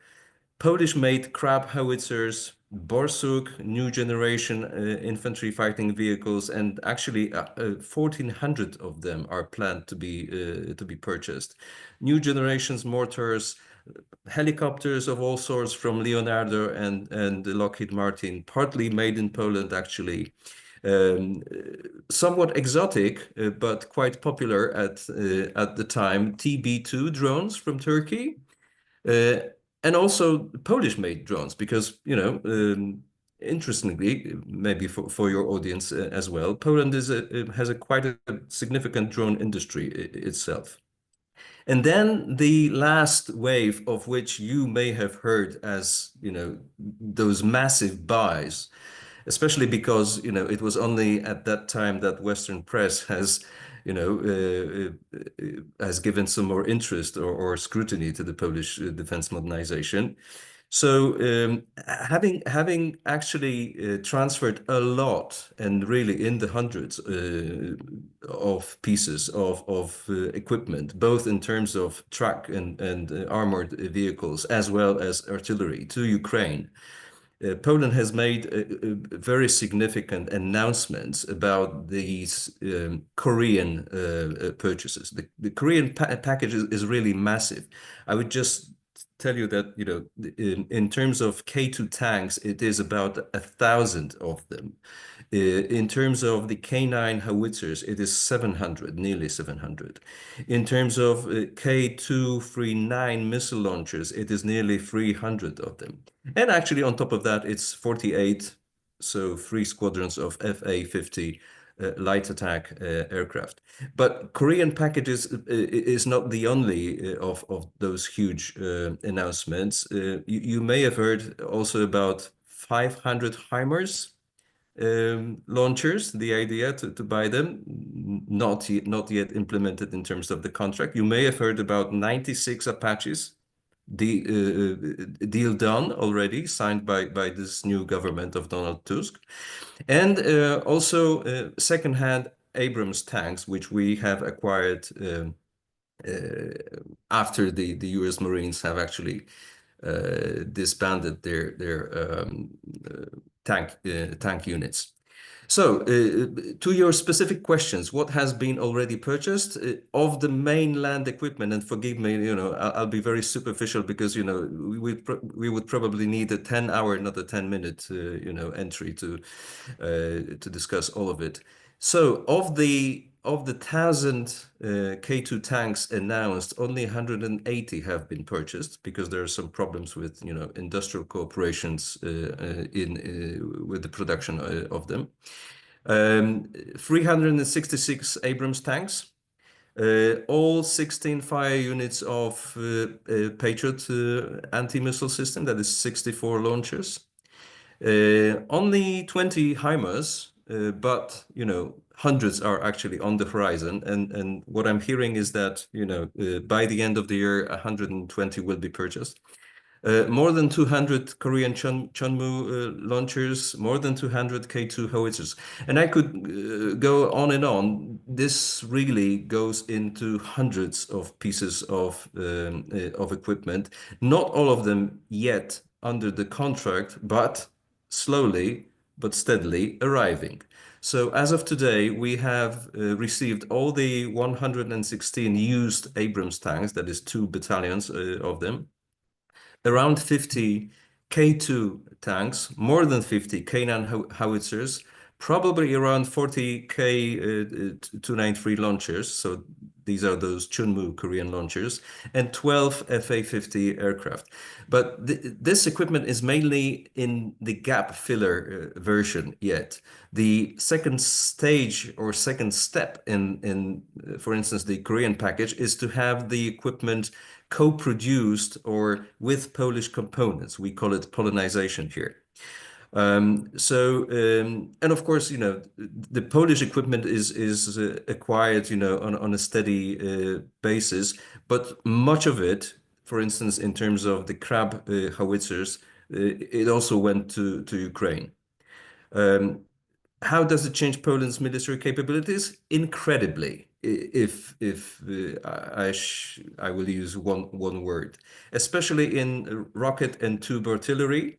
Polish-made Crab howitzers, Borsuk, new generation infantry fighting vehicles, and actually 1,400 of them are planned to be purchased. New generations mortars, helicopters of all sorts from Leonardo and Lockheed Martin, partly made in Poland actually. Somewhat exotic, but quite popular at the time, TB2 drones from Turkey. And also Polish-made drones, because, interestingly, maybe for your audience as well, Poland has quite a significant drone industry itself. And then the last wave, of which you may have heard as, those massive buys, especially because, it was only at that time that Western press has given some more interest or scrutiny to the Polish defense modernization. So having actually transferred a lot, and really in the hundreds of pieces of equipment, both in terms of truck and armored vehicles as well as artillery to Ukraine, Poland has made very significant announcements about these Korean purchases. The Korean package is really massive. I would just tell you that, in terms of K2 tanks, it is about 1,000 of them. In terms of the K9 howitzers, it is 700, nearly 700. In terms of K239 missile launchers, it is nearly 300 of them. And actually, on top of that, it's 48, so 3 squadrons of FA-50 light attack aircraft. But Korean packages is not the only of those huge announcements. You may have heard also about 500 HIMARS launchers, the idea to buy them, not yet implemented in terms of the contract. You may have heard about 96 Apaches, the deal done already, signed by this new government of Donald Tusk. And also second-hand Abrams tanks, which we have acquired after the US Marines have actually disbanded their tank units. So, to your specific questions, what has been already purchased of the mainland equipment? And forgive me, I'll be very superficial because we would probably need a 10-hour, not a 10-minute, entry to discuss all of it. So, of the 1,000 K2 tanks announced, only 180 have been purchased because there are some problems with industrial cooperations with the production of them. 366 Abrams tanks, all 16 fire units of Patriot anti-missile system, that is 64 launchers. Only 20 HIMARS, but hundreds are actually on the horizon, and what I'm hearing is that by the end of the year 120 will be purchased. more than 200 Korean Chunmoo launchers, more than 200 K2 howitzers. And I could go on and on. This really goes into hundreds of pieces of equipment, not all of them yet under the contract, but slowly but steadily arriving. So as of today, we have received all the 116 used Abrams tanks, that is 2 battalions of them, around 50 K2 tanks, more than 50 K9 howitzers, probably around 40 K293 launchers. So these are those Chunmoo Korean launchers, and 12 FA-50 aircraft. But this equipment is mainly in the gap filler version yet. The second stage or second step in for instance, the Korean package is to have the equipment co-produced or with Polish components. We call it polonization here. And of course, you know, the Polish equipment is acquired, you know, on a steady basis, but much of it, for instance, in terms of the Krab howitzers, it also went to Ukraine. How does it change Poland's military capabilities? Incredibly, if I will use one word, especially in rocket and tube artillery,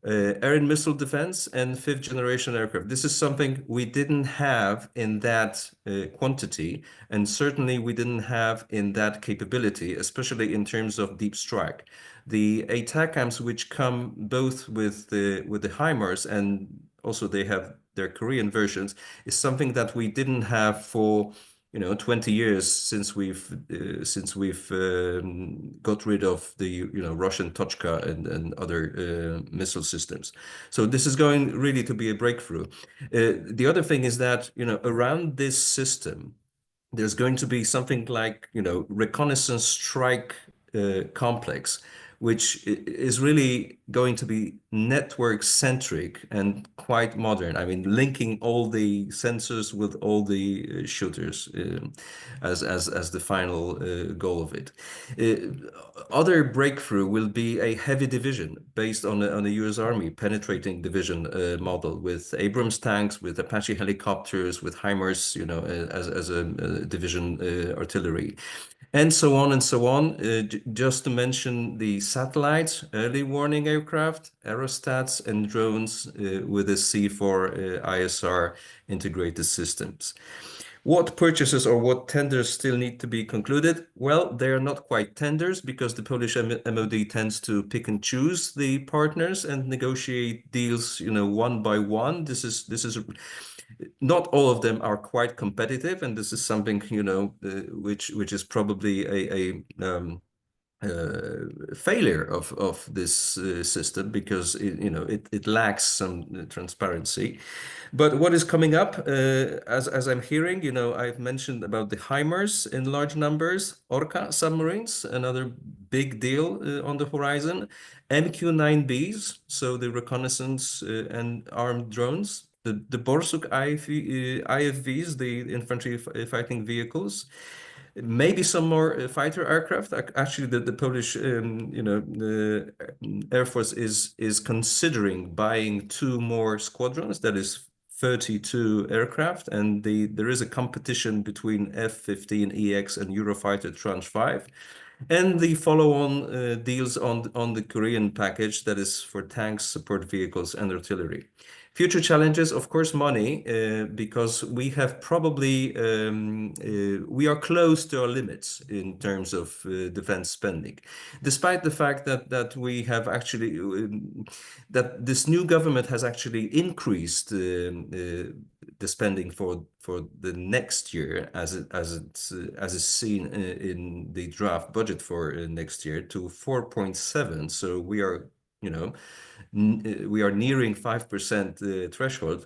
air and missile defense, and 5th generation aircraft. This is something we didn't have in that quantity, and certainly we didn't have in that capability, especially in terms of deep strike. The ATACMS, which come both with the HIMARS and also they have their Korean versions, is something that we didn't have for 20 years since we've got rid of the Russian Tochka and other missile systems. So this is going really to be a breakthrough. The other thing is that around this system, there's going to be something like reconnaissance strike complex, which is really going to be network centric and quite modern. I mean, linking all the sensors with all the shooters as the final goal of it. Other breakthrough will be a heavy division based on the US Army penetrating division model with Abrams tanks, with Apache helicopters, with HIMARS, as a division artillery. And so on and so on. Just to mention the satellites, early warning aircraft, aerostats, and drones with the C4 ISR integrated systems. What purchases or what tenders still need to be concluded? Well, they are not quite tenders because the Polish MOD tends to pick and choose the partners and negotiate deals, one by one. This is not all of them are quite competitive, and this is something which is probably a failure of this system because it lacks some transparency. But what is coming up, as I'm hearing, I've mentioned about the HIMARS in large numbers, Orca submarines, another big deal on the horizon, MQ-9Bs, so the reconnaissance and armed drones, the Borsuk IFVs, the infantry fighting vehicles, maybe some more fighter aircraft. Actually, the Polish the Air Force is considering buying 2 more squadrons, that is 32 aircraft, and there is a competition between F-15EX and Eurofighter Tranche 5. And the follow-on deals on the Korean package, that is for tanks, support vehicles, and artillery. Future challenges, of course, money, because we have probably, we are close to our limits in terms of defense spending. Despite the fact that we have actually, that this new government has actually increased the spending for the next year, as is seen in the draft budget for next year, to 4.7. So we are, we are nearing 5% threshold.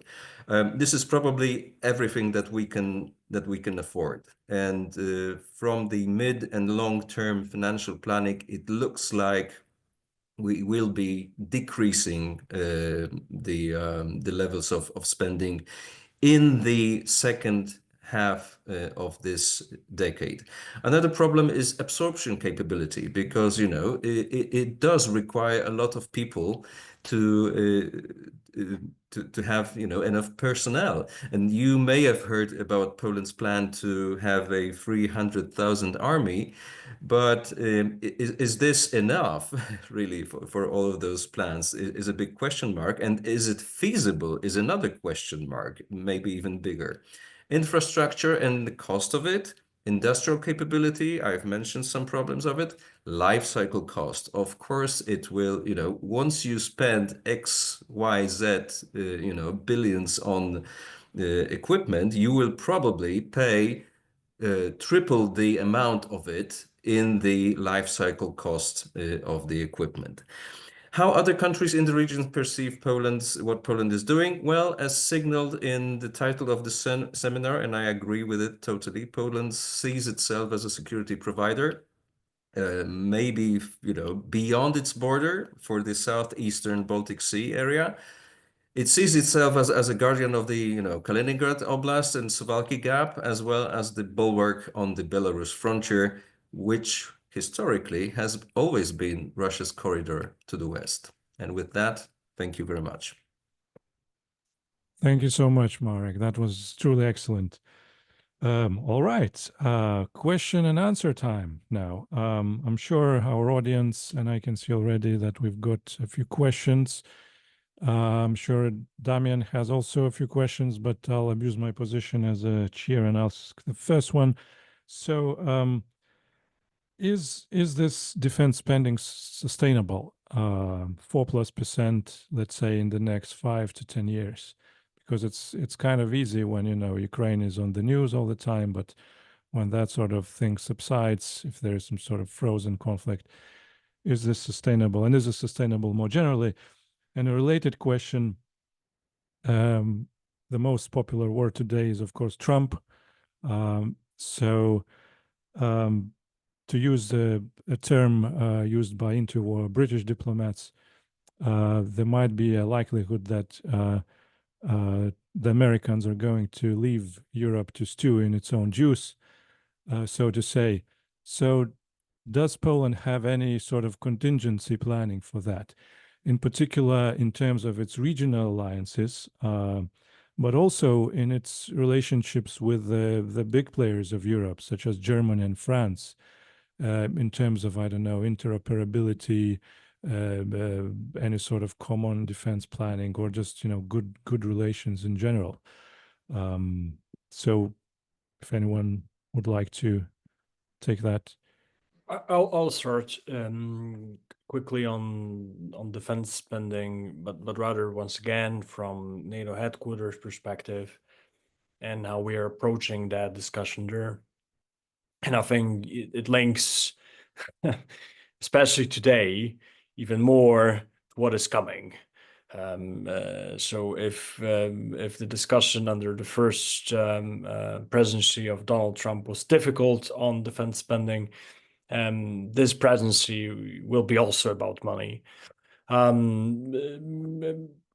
This is probably everything that we can afford. And from the mid and long-term financial planning, it looks like we will be decreasing the levels of spending in the second half of this decade. Another problem is absorption capability, because it does require a lot of people to have enough personnel. And you may have heard about Poland's plan to have a 300,000 army, but is this enough really for all of those plans is a big question mark. And is it feasible is another question mark, maybe even bigger. Infrastructure and the cost of it, industrial capability, I've mentioned some problems of it. Life cycle cost, of course, it will, once you spend X, Y, Z, billions on equipment, you will probably pay triple the amount of it in the life cycle cost of the equipment. How other countries in the region perceive what Poland is doing? Well, as signaled in the title of the seminar, and I agree with it totally, Poland sees itself as a security provider, maybe beyond its border for the southeastern Baltic Sea area. It sees itself as a guardian of the Kaliningrad Oblast and Suwalki Gap, as well as the bulwark on the Belarus frontier, which historically has always been Russia's corridor to the west. And with that, thank you very much. Thank you so much, Marek. That was truly excellent. All right, question and answer time now. I'm sure our audience, and I can see already that we've got a few questions. I'm sure Damian has also a few questions, but I'll abuse my position as a chair and ask the first one. So, is this defense spending sustainable? 4+%, let's say, in the next 5 to 10 years, because it's kind of easy when Ukraine is on the news all the time, but when that sort of thing subsides, if there is some sort of frozen conflict, is this sustainable? And is it sustainable more generally? And a related question, the most popular word today is, of course, Trump. To use a term used by interwar British diplomats, there might be a likelihood that the Americans are going to leave Europe to stew in its own juice, so to say. So does Poland have any sort of contingency planning for that? In particular, in terms of its regional alliances, but also in its relationships with the big players of Europe, such as Germany and France, in terms of, I don't know, interoperability, any sort of common defense planning, or just, good relations in general. So if anyone would like to take that. I'll start quickly on defense spending, but rather once again from NATO headquarters perspective and how we are approaching that discussion there. And I think it links, especially today, even more to what is coming. So if the discussion under the first presidency of Donald Trump was difficult on defense spending, this presidency will be also about money.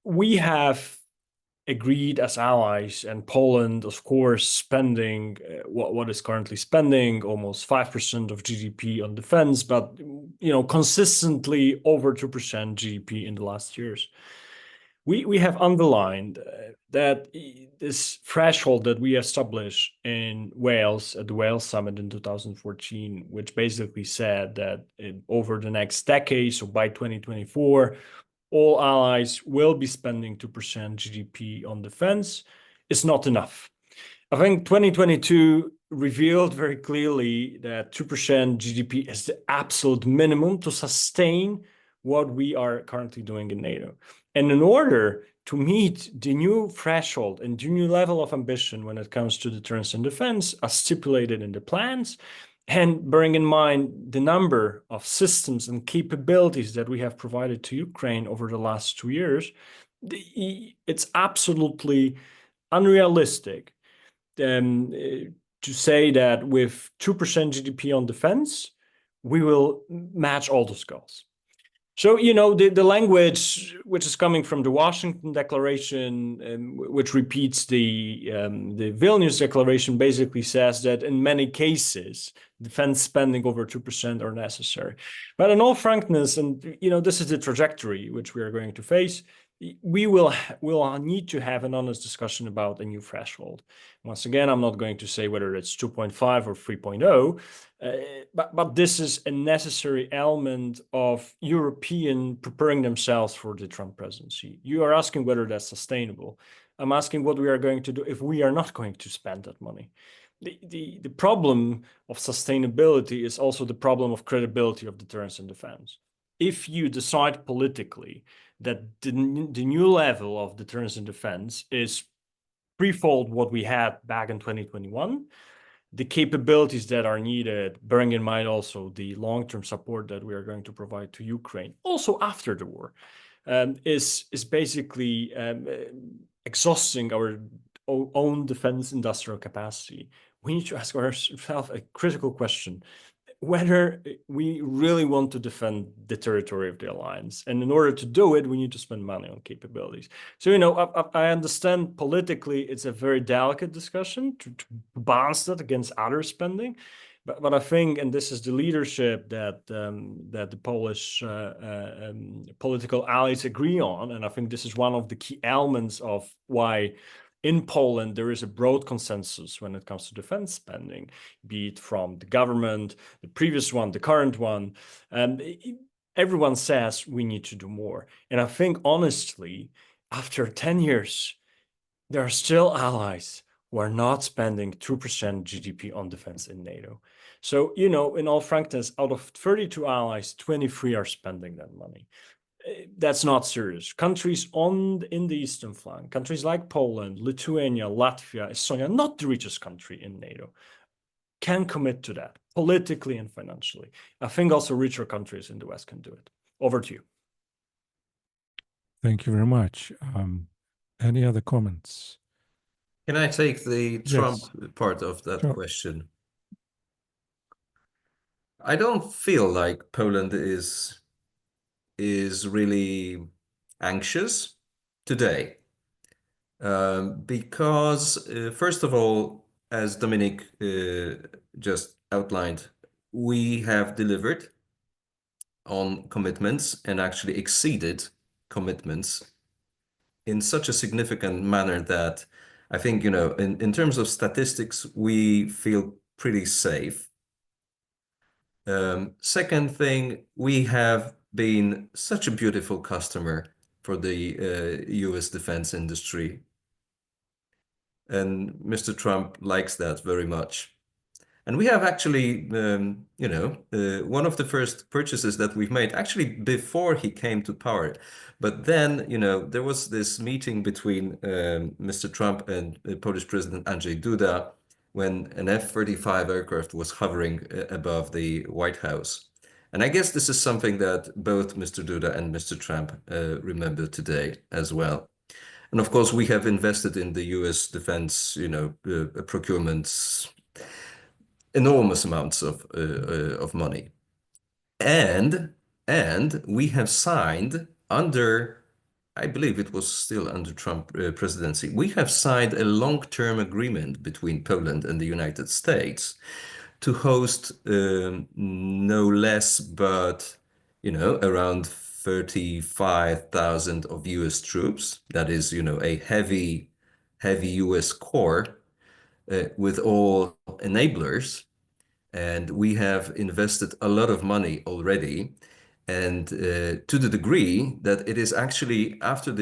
We have agreed as allies, and Poland, of course, spending what is currently spending almost 5% of GDP on defense, but consistently over 2% GDP in the last years. We have underlined that this threshold that we established in Wales at the Wales Summit in 2014, which basically said that over the next decade, so by 2024, all allies will be spending 2% GDP on defense, is not enough. I think 2022 revealed very clearly that 2% GDP is the absolute minimum to sustain what we are currently doing in NATO. And in order to meet the new threshold and the new level of ambition when it comes to deterrence and defense, as stipulated in the plans, and bearing in mind the number of systems and capabilities that we have provided to Ukraine over the last 2 years, it's absolutely unrealistic to say that with 2% GDP on defense, we will match all those goals. So, the language which is coming from the Washington Declaration, which repeats the Vilnius Declaration, basically says that in many cases, defense spending over 2% are necessary. But in all frankness, and this is the trajectory which we are going to face, we will need to have an honest discussion about a new threshold. Once again, I'm not going to say whether it's 2.5 or 3.0, but this is a necessary element of European preparing themselves for the Trump presidency. You are asking whether that's sustainable. I'm asking what we are going to do if we are not going to spend that money. The problem of sustainability is also the problem of credibility of deterrence and defense. If you decide politically that the new level of deterrence and defense is threefold what we had back in 2021, the capabilities that are needed, bearing in mind also the long-term support that we are going to provide to Ukraine, also after the war, is basically exhausting our own defense industrial capacity. We need to ask ourselves a critical question: whether we really want to defend the territory of the alliance. And in order to do it, we need to spend money on capabilities. So, I understand politically it's a very delicate discussion to balance that against other spending. But I think, and this is the leadership that the Polish political allies agree on, and I think this is one of the key elements of why in Poland, there is a broad consensus when it comes to defense spending, be it from the government, the previous one, the current one. Everyone says we need to do more. And I think, honestly, after 10 years, there are still allies who are not spending 2% GDP on defense in NATO. So, in all frankness, out of 32 allies, 23 are spending that money. That's not serious. Countries in the eastern flank, countries like Poland, Lithuania, Latvia, Estonia, not the richest country in NATO, can commit to that politically and financially. I think also richer countries in the West can do it. Over to you. Thank you very much. Any other comments? Can I take the Trump Yes. part of that Sure. question? I don't feel like Poland is really anxious today, because first of all, as Dominic just outlined, we have delivered on commitments and actually exceeded commitments in such a significant manner that I think, in terms of statistics, we feel pretty safe. Second thing, we have been such a beautiful customer for the US defense industry. And Mr. Trump likes that very much. And we have actually, one of the first purchases that we've made, actually before he came to power. But then, there was this meeting between Mr. Trump and Polish President Andrzej Duda when an F-35 aircraft was hovering above the White House. And I guess this is something that both Mr. Duda and Mr. Trump remember today as well. And of course, we have invested in the US defense, procurements, enormous amounts of money. And we have signed under, I believe it was still under Trump presidency, we have signed a long-term agreement between Poland and the United States to host no less but, around 35,000 of US troops. That is, a heavy US core with all enablers. And we have invested a lot of money already. And to the degree that it is actually after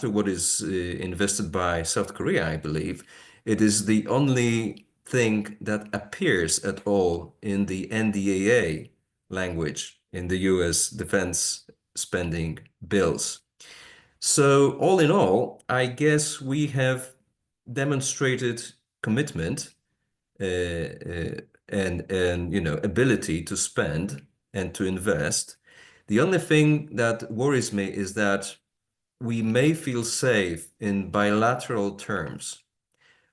what is invested by South Korea, I believe, it is the only thing that appears at all in the NDAA language in the US defense spending bills. So all in all, I guess we have demonstrated commitment and ability to spend and to invest. The only thing that worries me is that we may feel safe in bilateral terms,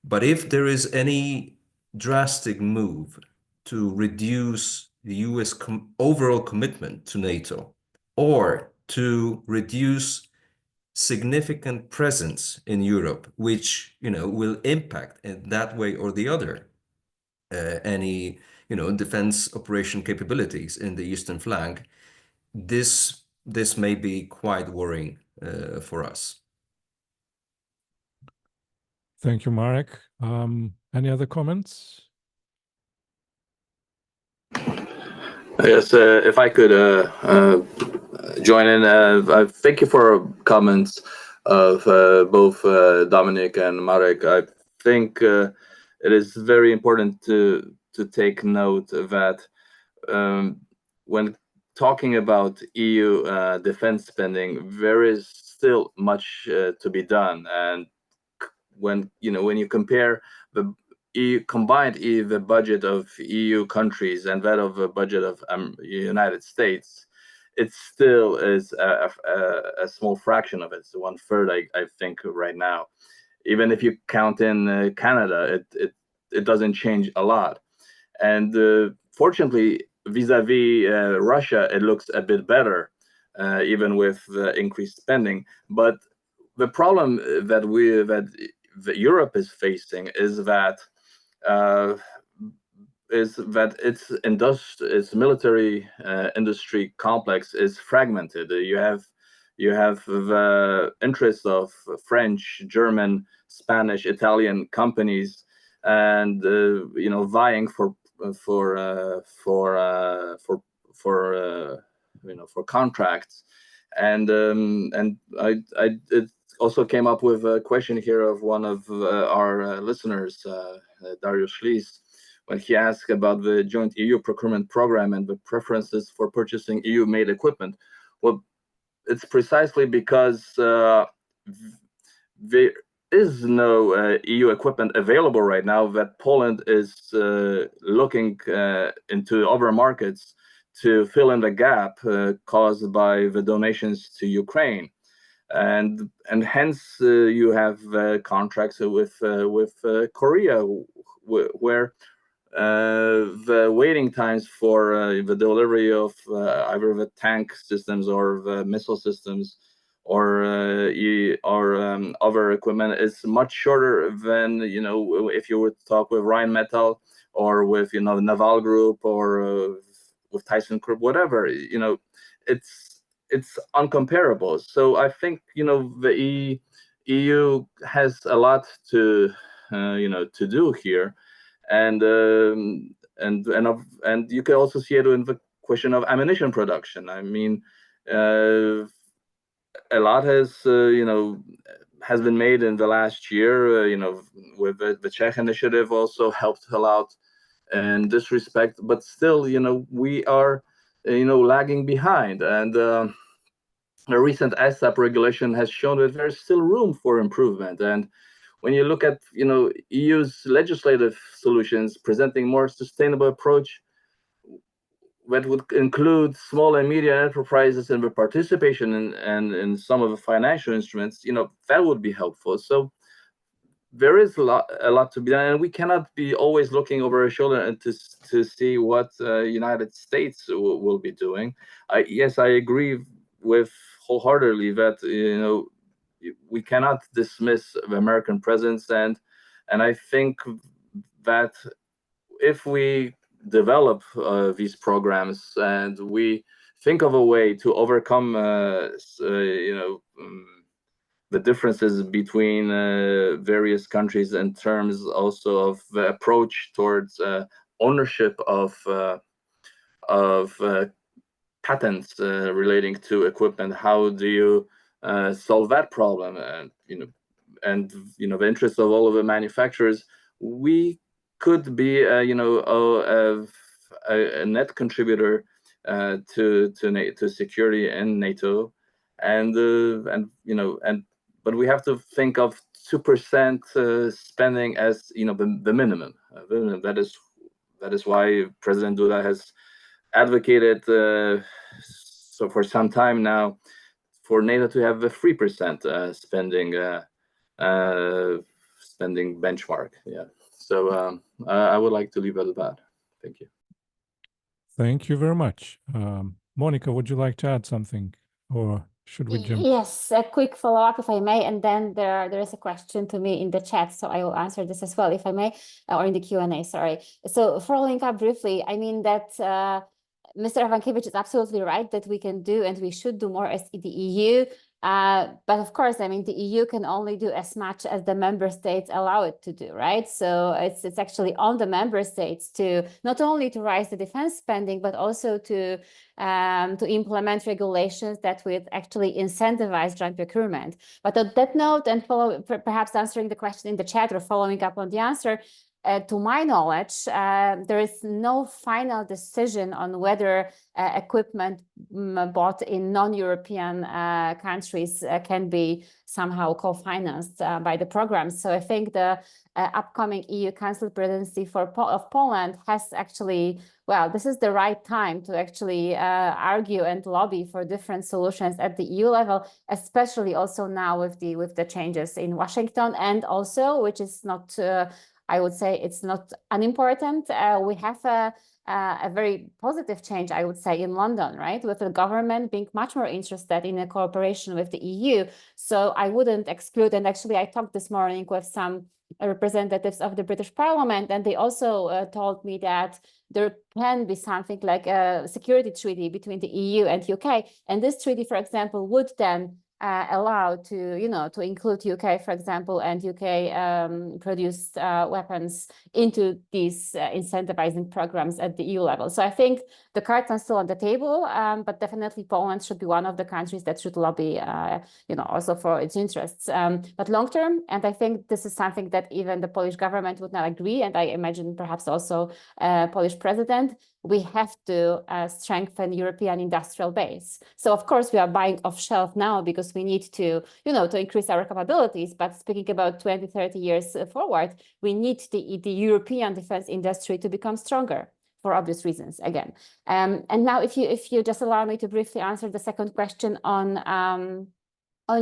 but if there is any drastic move to reduce the US overall commitment to NATO, or to reduce significant presence in Europe, which will impact in that way or the other any defense operation capabilities in the eastern flank, this may be quite worrying for us. Thank you, Marek. Any other comments? Yes, if I could join in, thank you for comments of both Dominic and Marek. I think it is very important to take note that when talking about EU defense spending, there is still much to be done, and when you compare the the budget of EU countries and that of the budget of United States, it still is a small fraction of it. It's 1/3, I think, right now. Even if you count in Canada, it doesn't change a lot. And fortunately, vis-a-vis Russia, it looks a bit better, even with increased spending. But the problem that Europe is facing is that its military industry complex is fragmented. You have the interests of French, German, Spanish, Italian companies, and vying for contracts, and it also came up with a question here of one of our listeners, Darius Schlies, when he asked about the joint EU procurement program and the preferences for purchasing EU-made equipment. Well, it's precisely because there is no EU equipment available right now that Poland is looking into other markets to fill in the gap caused by the donations to Ukraine. And hence you have contracts with Korea, where the waiting times for the delivery of either the tank systems or the missile systems or other equipment is much shorter than if you would talk with Rheinmetall or with the Naval Group or with ThyssenKrupp, whatever. It's uncomparable. So I think the EU has a lot to do here, and you can also see it in the question of ammunition production. I mean, a lot has been made in the last year. With the Czech initiative also helped a lot in this respect, but still we are lagging behind, and the recent ASAP regulation has shown that there's still room for improvement. And when you look at EU's legislative solutions presenting more sustainable approach that would include small and medium enterprises and the participation in some of the financial instruments, that would be helpful. So there is a lot to be done, and we cannot be always looking over our shoulder and to see what United States will be doing. Yes, I agree with wholeheartedly that we cannot dismiss the American presence, and I think that if we develop these programs and we think of a way to overcome the differences between various countries in terms also of the approach towards ownership of patents relating to equipment. How do you solve that problem? And the interest of all of the manufacturers, we could be a net contributor to security in NATO, but we have to think of 2% spending as the minimum. That is why President Duda has advocated so for some time now for NATO to have a 3% spending benchmark. Yeah. So I would like to leave it at that. Thank you. Thank you very much. Monica, would you like to add something, or should we jump? Yes, a quick follow-up, if I may, and then there is a question to me in the chat, so I will answer this as well, if I may, or in the Q&A, sorry. So following up briefly, I mean that Mr. Ivankiewicz is absolutely right that we can do and we should do more as the EU. But of course, I mean, the EU can only do as much as the member states allow it to do, right? So it's actually on the member states to not only to raise the defense spending, but also to implement regulations that would actually incentivize joint procurement. But on that note, and perhaps answering the question in the chat or following up on the answer, to my knowledge, there is no final decision on whether equipment bought in non-European countries can be somehow co-financed by the program. So I think the upcoming EU Council presidency of Poland has actually, well, this is the right time to actually argue and lobby for different solutions at the EU level, especially also now with the changes in Washington, and also, which is not I would say it's not unimportant. We have a very positive change, I would say, in London, right? With the government being much more interested in a cooperation with the EU. So I wouldn't exclude, and actually I talked this morning with some representatives of the British Parliament, and they also told me that there can be something like a security treaty between the EU and UK. And this treaty, for example, would then allow to, to include UK, for example, and UK produced weapons into these incentivizing programs at the EU level. So I think the cards are still on the table, but definitely Poland should be one of the countries that should lobby, also for its interests. But long term, and I think this is something that even the Polish government would not agree, and I imagine perhaps also Polish president, we have to strengthen European industrial base. So of course we are buying off shelf now because we need to, to increase our capabilities. But speaking about 20, 30 years forward, we need the European defense industry to become stronger for obvious reasons again. And now if you just allow me to briefly answer the second question on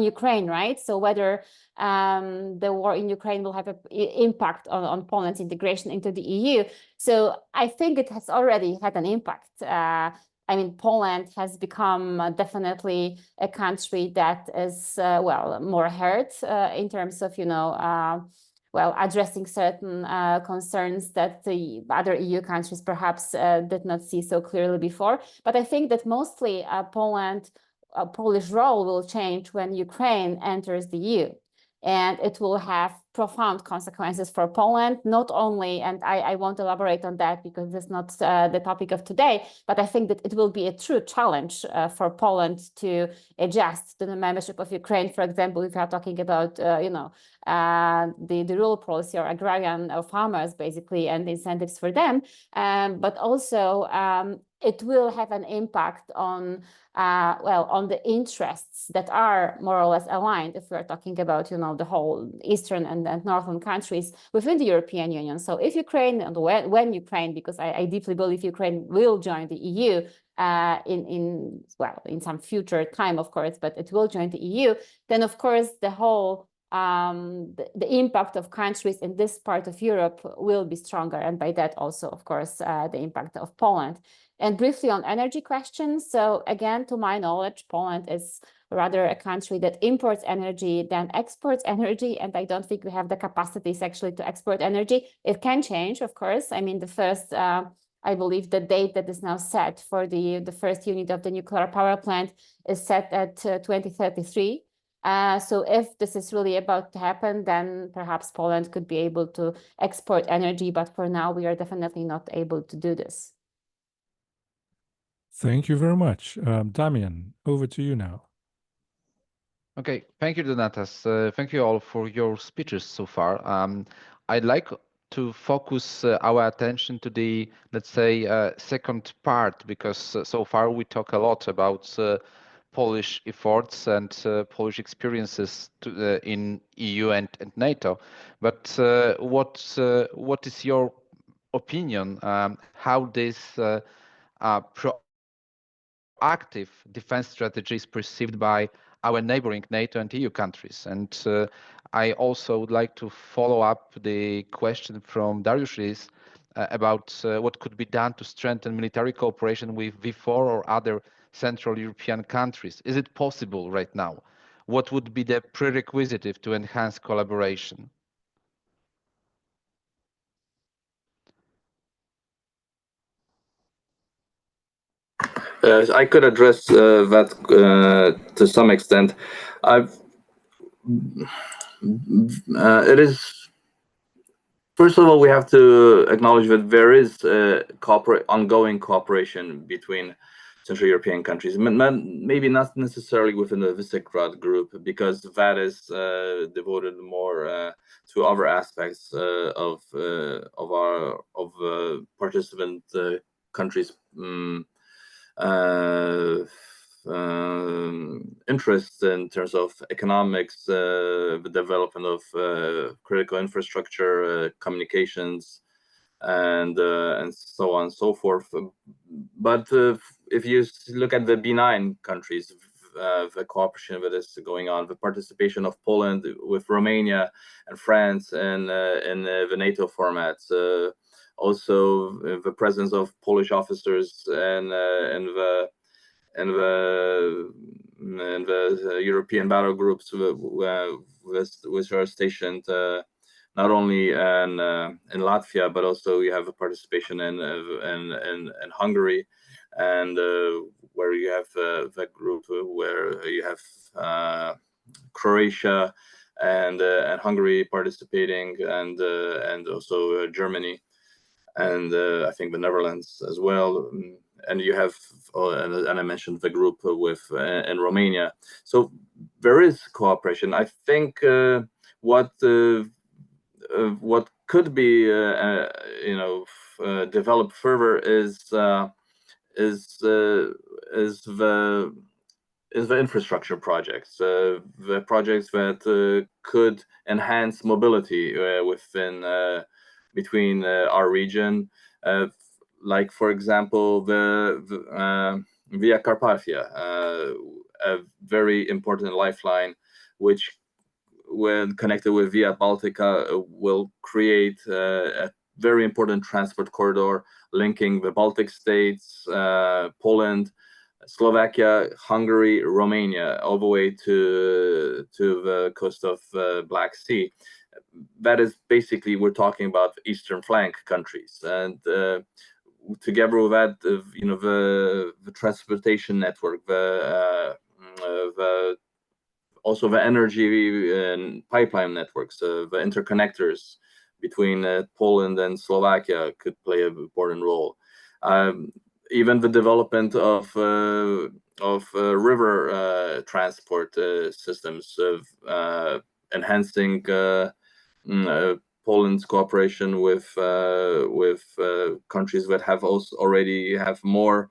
Ukraine, right? So whether the war in Ukraine will have an impact on Poland's integration into the EU. So I think it has already had an impact. I mean, Poland has become definitely a country that is, more hurt in terms of, addressing certain concerns that the other EU countries perhaps did not see so clearly before. But I think that mostly Polish role will change when Ukraine enters the EU. And it will have profound consequences for Poland, not only, and I won't elaborate on that because it's not the topic of today, but I think that it will be a true challenge for Poland to adjust to the membership of Ukraine. For example, if we are talking about, the rural policy or agrarian or farmers, basically, and incentives for them, but also it will have an impact on on the interests that are more or less aligned if we're talking about, the whole Eastern and Northern countries within the European Union. So if Ukraine, and when Ukraine, because I deeply believe Ukraine will join the EU in some future time, of course, but it will join the EU, then of course the whole the impact of countries in this part of Europe will be stronger, and by that also, of course, the impact of Poland. And briefly on energy questions. So again, to my knowledge, Poland is rather a country that imports energy than exports energy. And I don't think we have the capacities actually to export energy. It can change, of course. I mean, the first, I believe the date that is now set for the first unit of the nuclear power plant is set at 2033. So if this is really about to happen, then perhaps Poland could be able to export energy. But for now, we are definitely not able to do this. Thank you very much. Damian, over to you now. Okay, thank you, Donatas. Thank you all for your speeches so far. I'd like to focus our attention to the, let's say, second part, because so far we talk a lot about Polish efforts and Polish experiences in EU and NATO. But what is your opinion? How this proactive defense strategy is perceived by our neighboring NATO and EU countries? And I also would like to follow up the question from Dariusz about what could be done to strengthen military cooperation with V4 or other Central European countries. Is it possible right now? What would be the prerequisite to enhance collaboration? I could address that to some extent. It is, first of all, we have to acknowledge that there is ongoing cooperation between Central European countries. Maybe not necessarily within the Visegrad group, because that is devoted more to other aspects of participant countries' interests in terms of economics, the development of critical infrastructure, communications, and so on and so forth. But if you look at the B9 countries, the cooperation that is going on, the participation of Poland with Romania and France in the NATO formats, also the presence of Polish officers and the European battle groups which are stationed not only in Latvia, but also you have a participation in Hungary, and where you have that group where you have Croatia and Hungary participating, and also Germany, and I think the Netherlands as well. And you have, and I mentioned the group with in Romania. So there is cooperation. I think what could be developed further is the infrastructure projects, the projects that could enhance mobility between our region, like, for example, the Via Carpathia, a very important lifeline, which, when connected with Via Baltica, will create a very important transport corridor linking the Baltic states, Poland, Slovakia, Hungary, Romania, all the way to the coast of Black Sea. That is basically, we're talking about the eastern flank countries, and together with that, the transportation network, also the energy and pipeline networks, the interconnectors between Poland and Slovakia could play an important role. Even the development of river transport systems, enhancing Poland's cooperation with countries that have already have more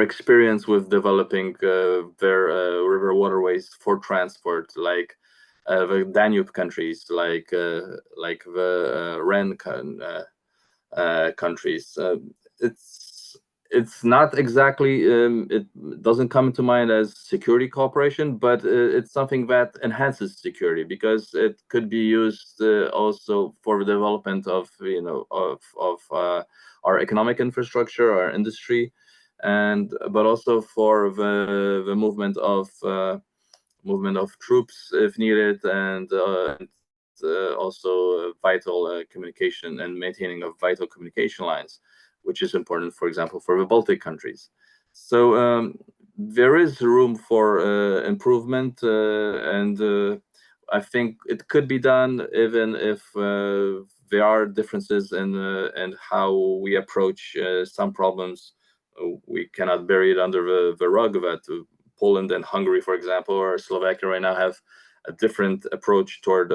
experience with developing their river waterways for transport, like the Danube countries, like the Rhine countries. It's not exactly, it doesn't come to mind as security cooperation, but it's something that enhances security, because it could be used also for the development of our economic infrastructure, our industry, but also for the movement of troops if needed, and also vital communication and maintaining of vital communication lines, which is important, for example, for the Baltic countries. So there is room for improvement, and I think it could be done, even if there are differences in how we approach some problems. We cannot bury it under the rug that Poland and Hungary, for example, or Slovakia right now have a different approach toward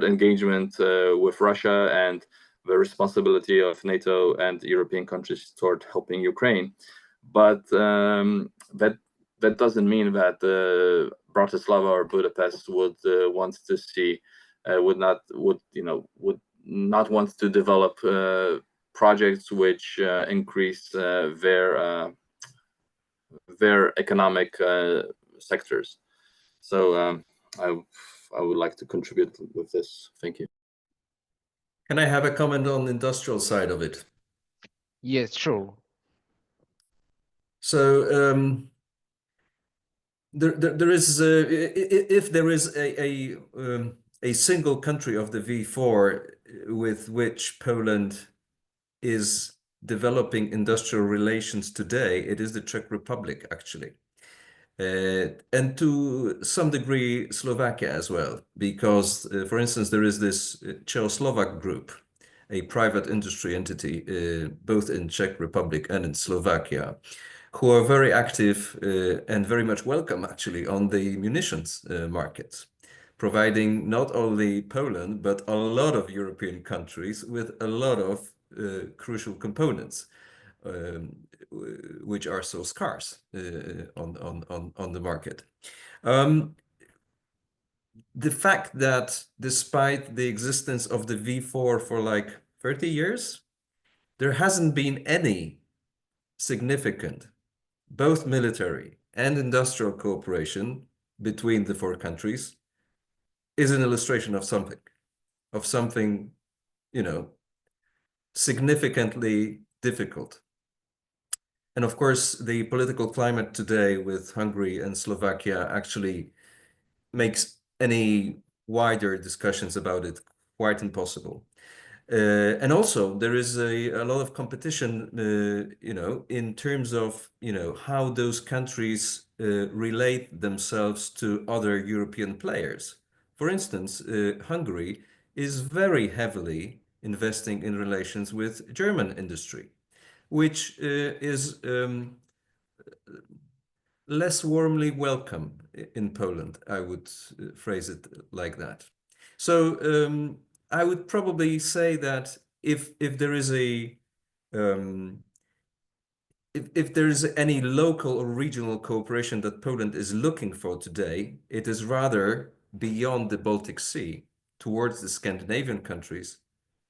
engagement with Russia, and the responsibility of NATO and European countries toward helping Ukraine. But that doesn't mean that Bratislava or Budapest would not want to develop projects which increase their economic sectors. So I would like to contribute with this. Thank you. Can I have a comment on the industrial side of it? Yes, sure. So there is if there is a single country of the V4 with which Poland is developing industrial relations today, it is the Czech Republic, actually. And to some degree, Slovakia as well, because, for instance, there is this Czechoslovak group, a private industry entity, both in Czech Republic and in Slovakia, who are very active and very much welcome, actually, on the munitions market, providing not only Poland, but a lot of European countries with a lot of crucial components. Which are so scarce on the market. The fact that despite the existence of the V4 for like 30 years, there hasn't been any significant, both military and industrial cooperation between the four countries is an illustration of something, you know, significantly difficult. And of course, the political climate today with Hungary and Slovakia actually makes any wider discussions about it quite impossible. And also, there is a lot of competition, you know, in terms of, you know, how those countries relate themselves to other European players. For instance, Hungary is very heavily investing in relations with German industry, which is less warmly welcome in Poland, I would phrase it like that. So I would probably say that if there is if there is any local or regional cooperation that Poland is looking for today, it is rather beyond the Baltic Sea, towards the Scandinavian countries,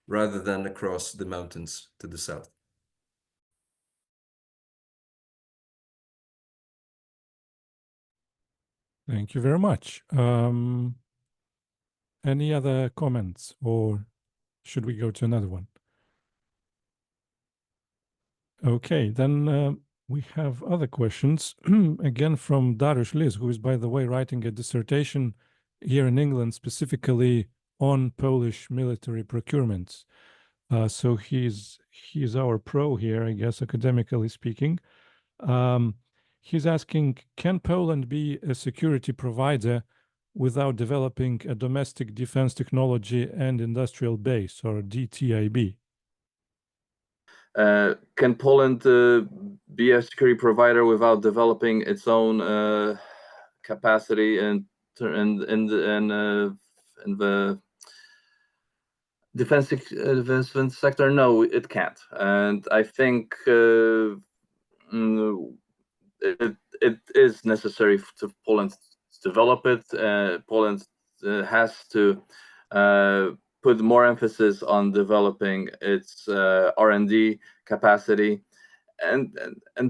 rather than across the mountains to the south. Thank you very much. Any other comments, or should we go to another one? Okay, then we have other questions, again from Dariusz Liz, who is, by the way, writing a dissertation here in England specifically on Polish military procurements. So he's our pro here, I guess, academically speaking. He's asking, can Poland be a security provider without developing a domestic defense technology and industrial base, or DTIB? Can Poland be a security provider without developing its own capacity in the defense sector? No, it can't. And I think it is necessary to Poland to develop it. Poland has to put more emphasis on developing its R&D capacity, and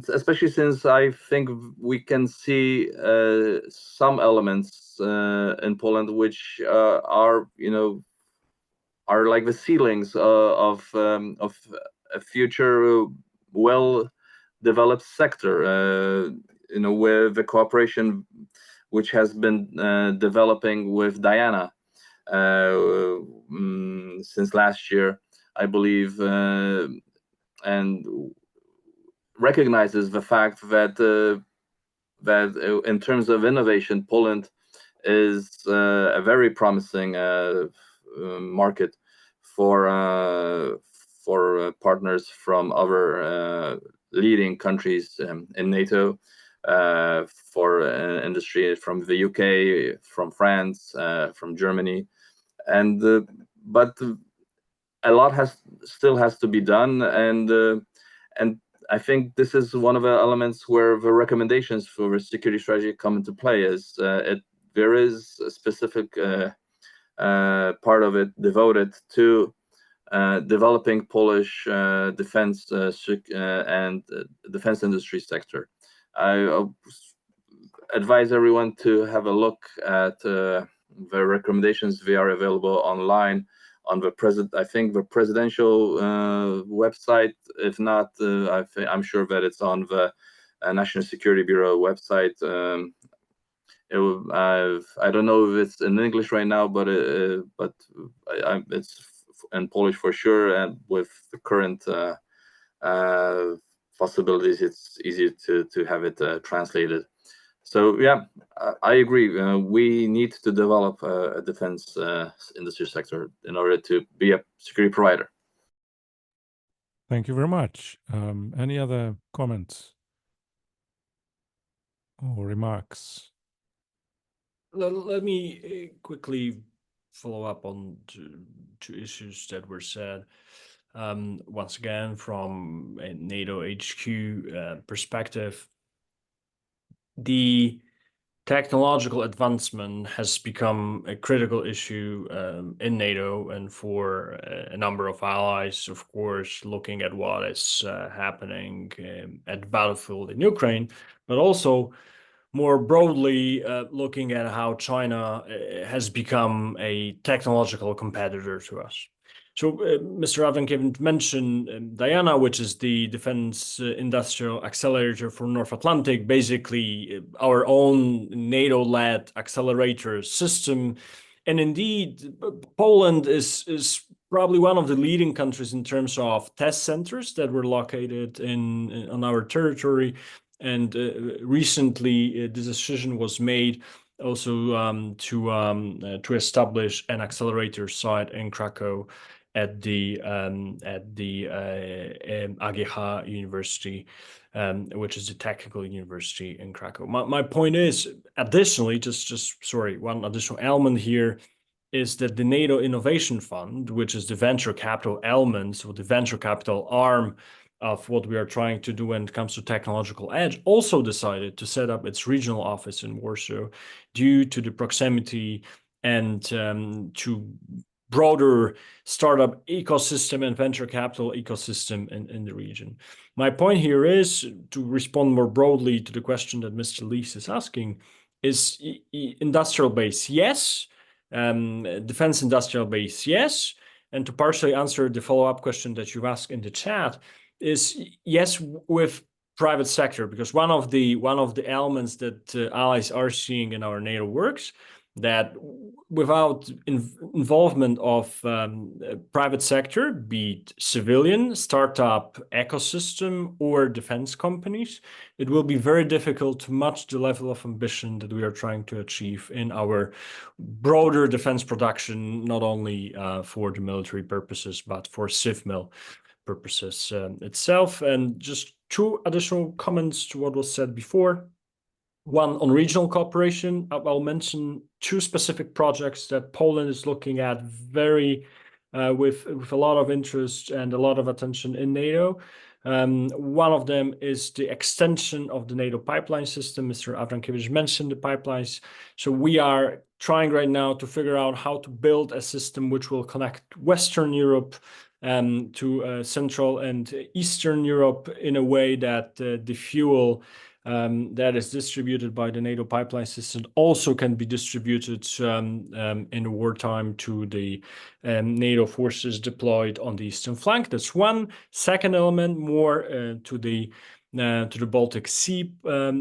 especially since I think we can see some elements in Poland which are, you know, are like the ceilings of a future well-developed sector. You know, with the cooperation which has been developing with Diana since last year, I believe, and recognizes the fact that that in terms of innovation, Poland is a very promising market for partners from other leading countries in NATO, for industry from the UK, from France, from Germany, and but a lot still has to be done, and I think this is one of the elements where the recommendations for a security strategy come into play. Is there is a specific part of it devoted to developing Polish defense and defense industry sector. I advise everyone to have a look at the recommendations. They are available online on the presidential website. If not, I'm sure that it's on the National Security Bureau website. I don't know if it's in English right now, but it's in Polish for sure. And with the current possibilities, it's easy to have it translated. So yeah, I agree. We need to develop a defense industry sector in order to be a security provider. Thank you very much. Any other comments or remarks? Let me quickly follow up on two issues that were said. Once again, from a NATO HQ perspective, the technological advancement has become a critical issue in NATO and for a number of allies, of course, looking at what is happening at the battlefield in Ukraine, but also more broadly looking at how China has become a technological competitor to us. So Mr. Avrankevich mentioned Diana, which is the Defense Industrial Accelerator for North Atlantic, basically our own NATO-led accelerator system. And indeed, Poland is probably one of the leading countries in terms of test centers that were located on our territory. And recently, the decision was made also to establish an accelerator site in Krakow at the AGH University, which is the technical university in Krakow. My point is, additionally, one additional element here is that the NATO Innovation Fund, which is the venture capital element, so the venture capital arm of what we are trying to do when it comes to technological edge, also decided to set up its regional office in Warsaw due to the proximity and to broader startup ecosystem and venture capital ecosystem in the region. My point here is to respond more broadly to the question that Mr. Lees is asking, is industrial base, yes. Defense industrial base, yes. And to partially answer the follow-up question that you asked in the chat is yes with private sector, because one of the elements that allies are seeing in our NATO works that without involvement of private sector, be it civilian, startup ecosystem, or defense companies, it will be very difficult to match the level of ambition that we are trying to achieve in our broader defense production, not only for the military purposes, but for civil purposes itself. And just two additional comments to what was said before. One on regional cooperation. I'll mention two specific projects that Poland is looking at very with a lot of interest and a lot of attention in NATO. One of them is the extension of the NATO pipeline system. Mr. Avrankevich mentioned the pipelines. So we are trying right now to figure out how to build a system which will connect Western Europe to Central and Eastern Europe in a way that the fuel that is distributed by the NATO pipeline system also can be distributed in wartime to the NATO forces deployed on the eastern flank. That's one. Second element, more to the Baltic Sea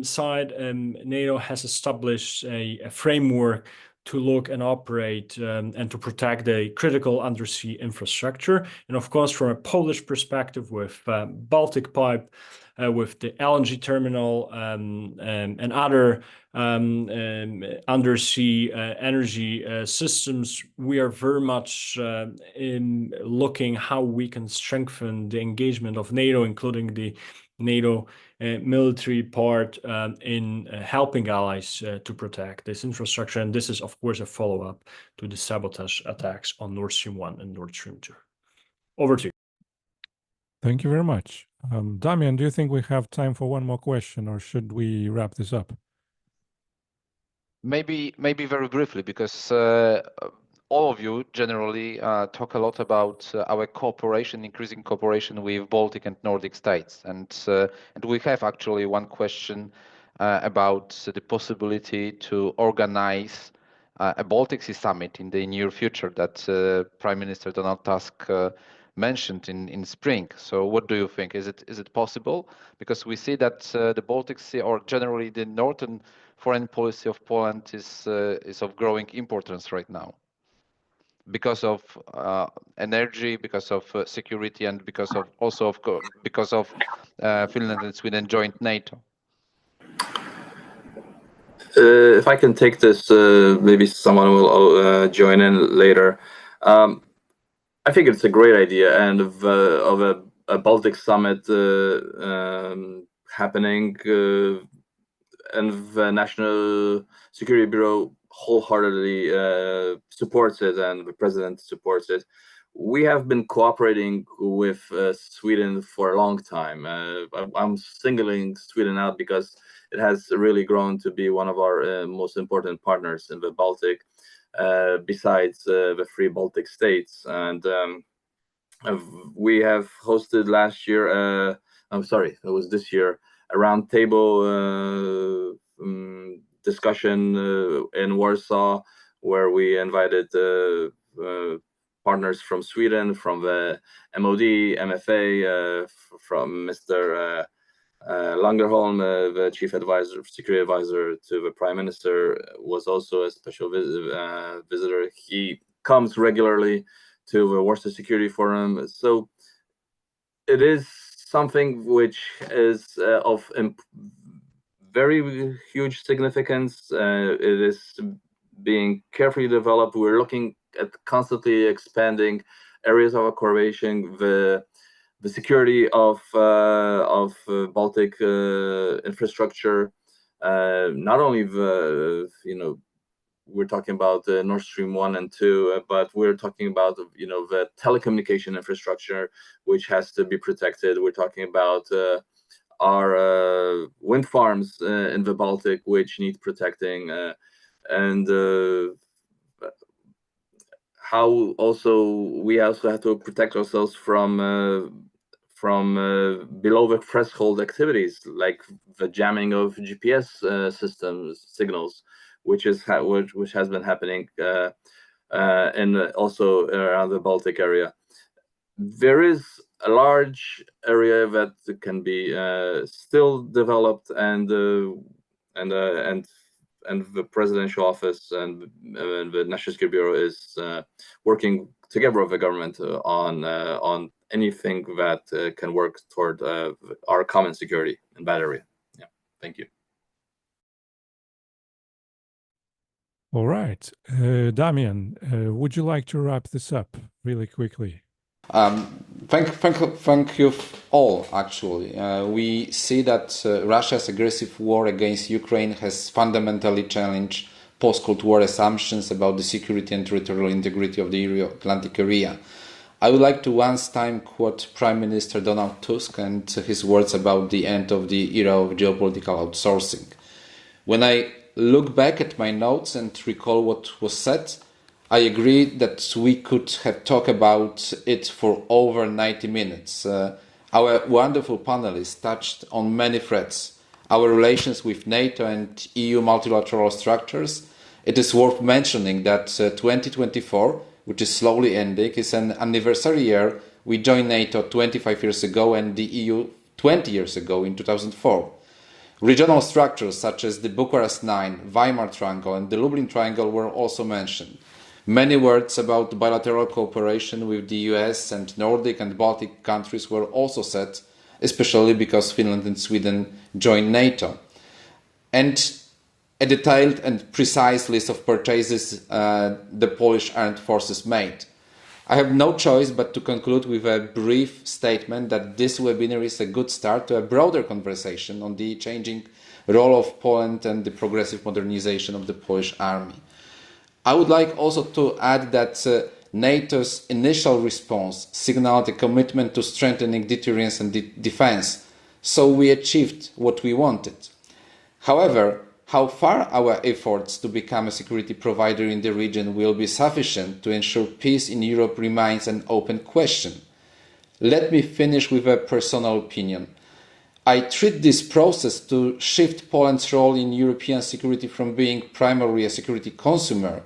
side. NATO has established a framework to look and operate and to protect the critical undersea infrastructure. And of course, from a Polish perspective with Baltic Pipe, with the LNG terminal and other undersea energy systems, we are very much in looking how we can strengthen the engagement of NATO, including the NATO military part in helping allies to protect this infrastructure. And this is, of course, a follow-up to the sabotage attacks on Nord Stream 1 and Nord Stream 2. Over to you. Thank you very much. Damian, do you think we have time for one more question, or should we wrap this up? Maybe very briefly, because all of you generally talk a lot about our cooperation, increasing cooperation with Baltic and Nordic states. And we have actually one question about the possibility to organize a Baltic Sea summit in the near future that Prime Minister Donald Tusk mentioned in spring. So what do you think? Is it possible? Because we see that the Baltic Sea, or generally the northern foreign policy of Poland, is of growing importance right now because of energy, because of security, and because of Finland and Sweden joined NATO. If I can take this, maybe someone will join in later. I think it's a great idea, and of a Baltic summit happening, and the National Security Bureau wholeheartedly supports it, and the president supports it. We have been cooperating with Sweden for a long time. I'm singling Sweden out because it has really grown to be one of our most important partners in the Baltic, besides the three Baltic states. And we have hosted last year, I'm sorry, it was this year, a roundtable discussion in Warsaw, where we invited partners from Sweden, from the MOD, MFA, from Mr. Langerholm, the chief security advisor to the prime minister, was also a special visitor. He comes regularly to the Warsaw Security Forum. So it is something which is of very huge significance. It is being carefully developed. We're looking at constantly expanding areas of our cooperation. The security of Baltic infrastructure, not only we're talking about Nord Stream 1 and 2, but we're talking about the telecommunication infrastructure, which has to be protected. We're talking about our wind farms in the Baltic, which need protecting, and how we also have to protect ourselves from below the threshold activities, like the jamming of GPS signals, which has been happening and also around the Baltic area. There is a large area that can be still developed, and the presidential office and the National Security Bureau is working together with the government on anything that can work toward our common security in that area. Yeah, thank you. All right. Damian, would you like to wrap this up really quickly? Thank you all, actually. We see that Russia's aggressive war against Ukraine has fundamentally challenged post-Cold War assumptions about the security and territorial integrity of the Euro-Atlantic area. I would like to once time quote Prime Minister Donald Tusk and his words about the end of the era of geopolitical outsourcing. When I look back at my notes and recall what was said, I agree that we could have talked about it for over 90 minutes. Our wonderful panelists touched on many threats, our relations with NATO and EU multilateral structures. It is worth mentioning that 2024, which is slowly ending, is an anniversary year. We joined NATO 25 years ago and the EU 20 years ago in 2004. Regional structures such as the Bucharest Nine, Weimar Triangle and the Lublin Triangle were also mentioned. Many words about bilateral cooperation with the US and Nordic and Baltic countries were also said, especially because Finland and Sweden joined NATO. And a detailed and precise list of purchases the Polish armed forces made. I have no choice but to conclude with a brief statement that this webinar is a good start to a broader conversation on the changing role of Poland and the progressive modernization of the Polish army. I would like also to add that NATO's initial response signaled a commitment to strengthening deterrence and defense, so we achieved what we wanted. However, how far our efforts to become a security provider in the region will be sufficient to ensure peace in Europe remains an open question. Let me finish with a personal opinion. I treat this process to shift Poland's role in European security from being primarily a security consumer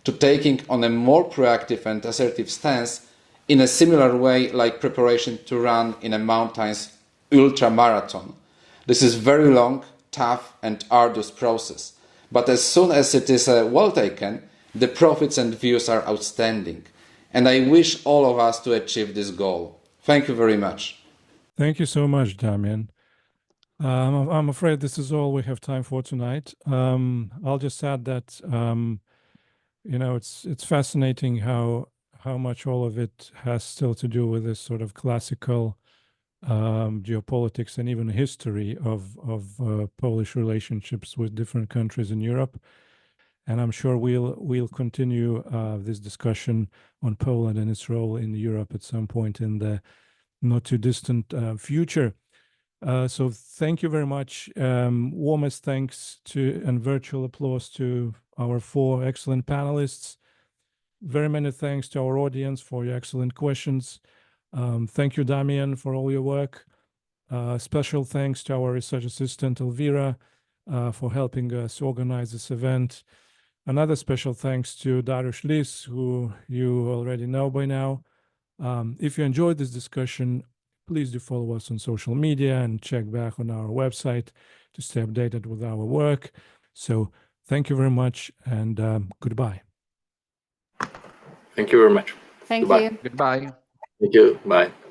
to taking on a more proactive and assertive stance in a similar way like preparation to run in a mountains ultramarathon. This is very long, tough and arduous process, but as soon as it is well taken, the profits and views are outstanding. And I wish all of us to achieve this goal. Thank you very much. Thank you so much, Damian. I'm afraid this is all we have time for tonight. I'll just add that it's fascinating how much all of it has still to do with this sort of classical geopolitics and even history of Polish relationships with different countries in Europe. And I'm sure we'll continue this discussion on Poland and its role in Europe at some point in the not too distant future. So thank you very much. Warmest thanks to and virtual applause to our 4 excellent panelists. Very many thanks to our audience for your excellent questions. Thank you, Damian, for all your work. Special thanks to our research assistant, Elvira, for helping us organize this event. Another special thanks to Dariusz Lis, who you already know by now. If you enjoyed this discussion, please do follow us on social media and check back on our website to stay updated with our work. So thank you very much and goodbye. Thank you very much. Thank Goodbye. you. Goodbye. Thank you. Bye.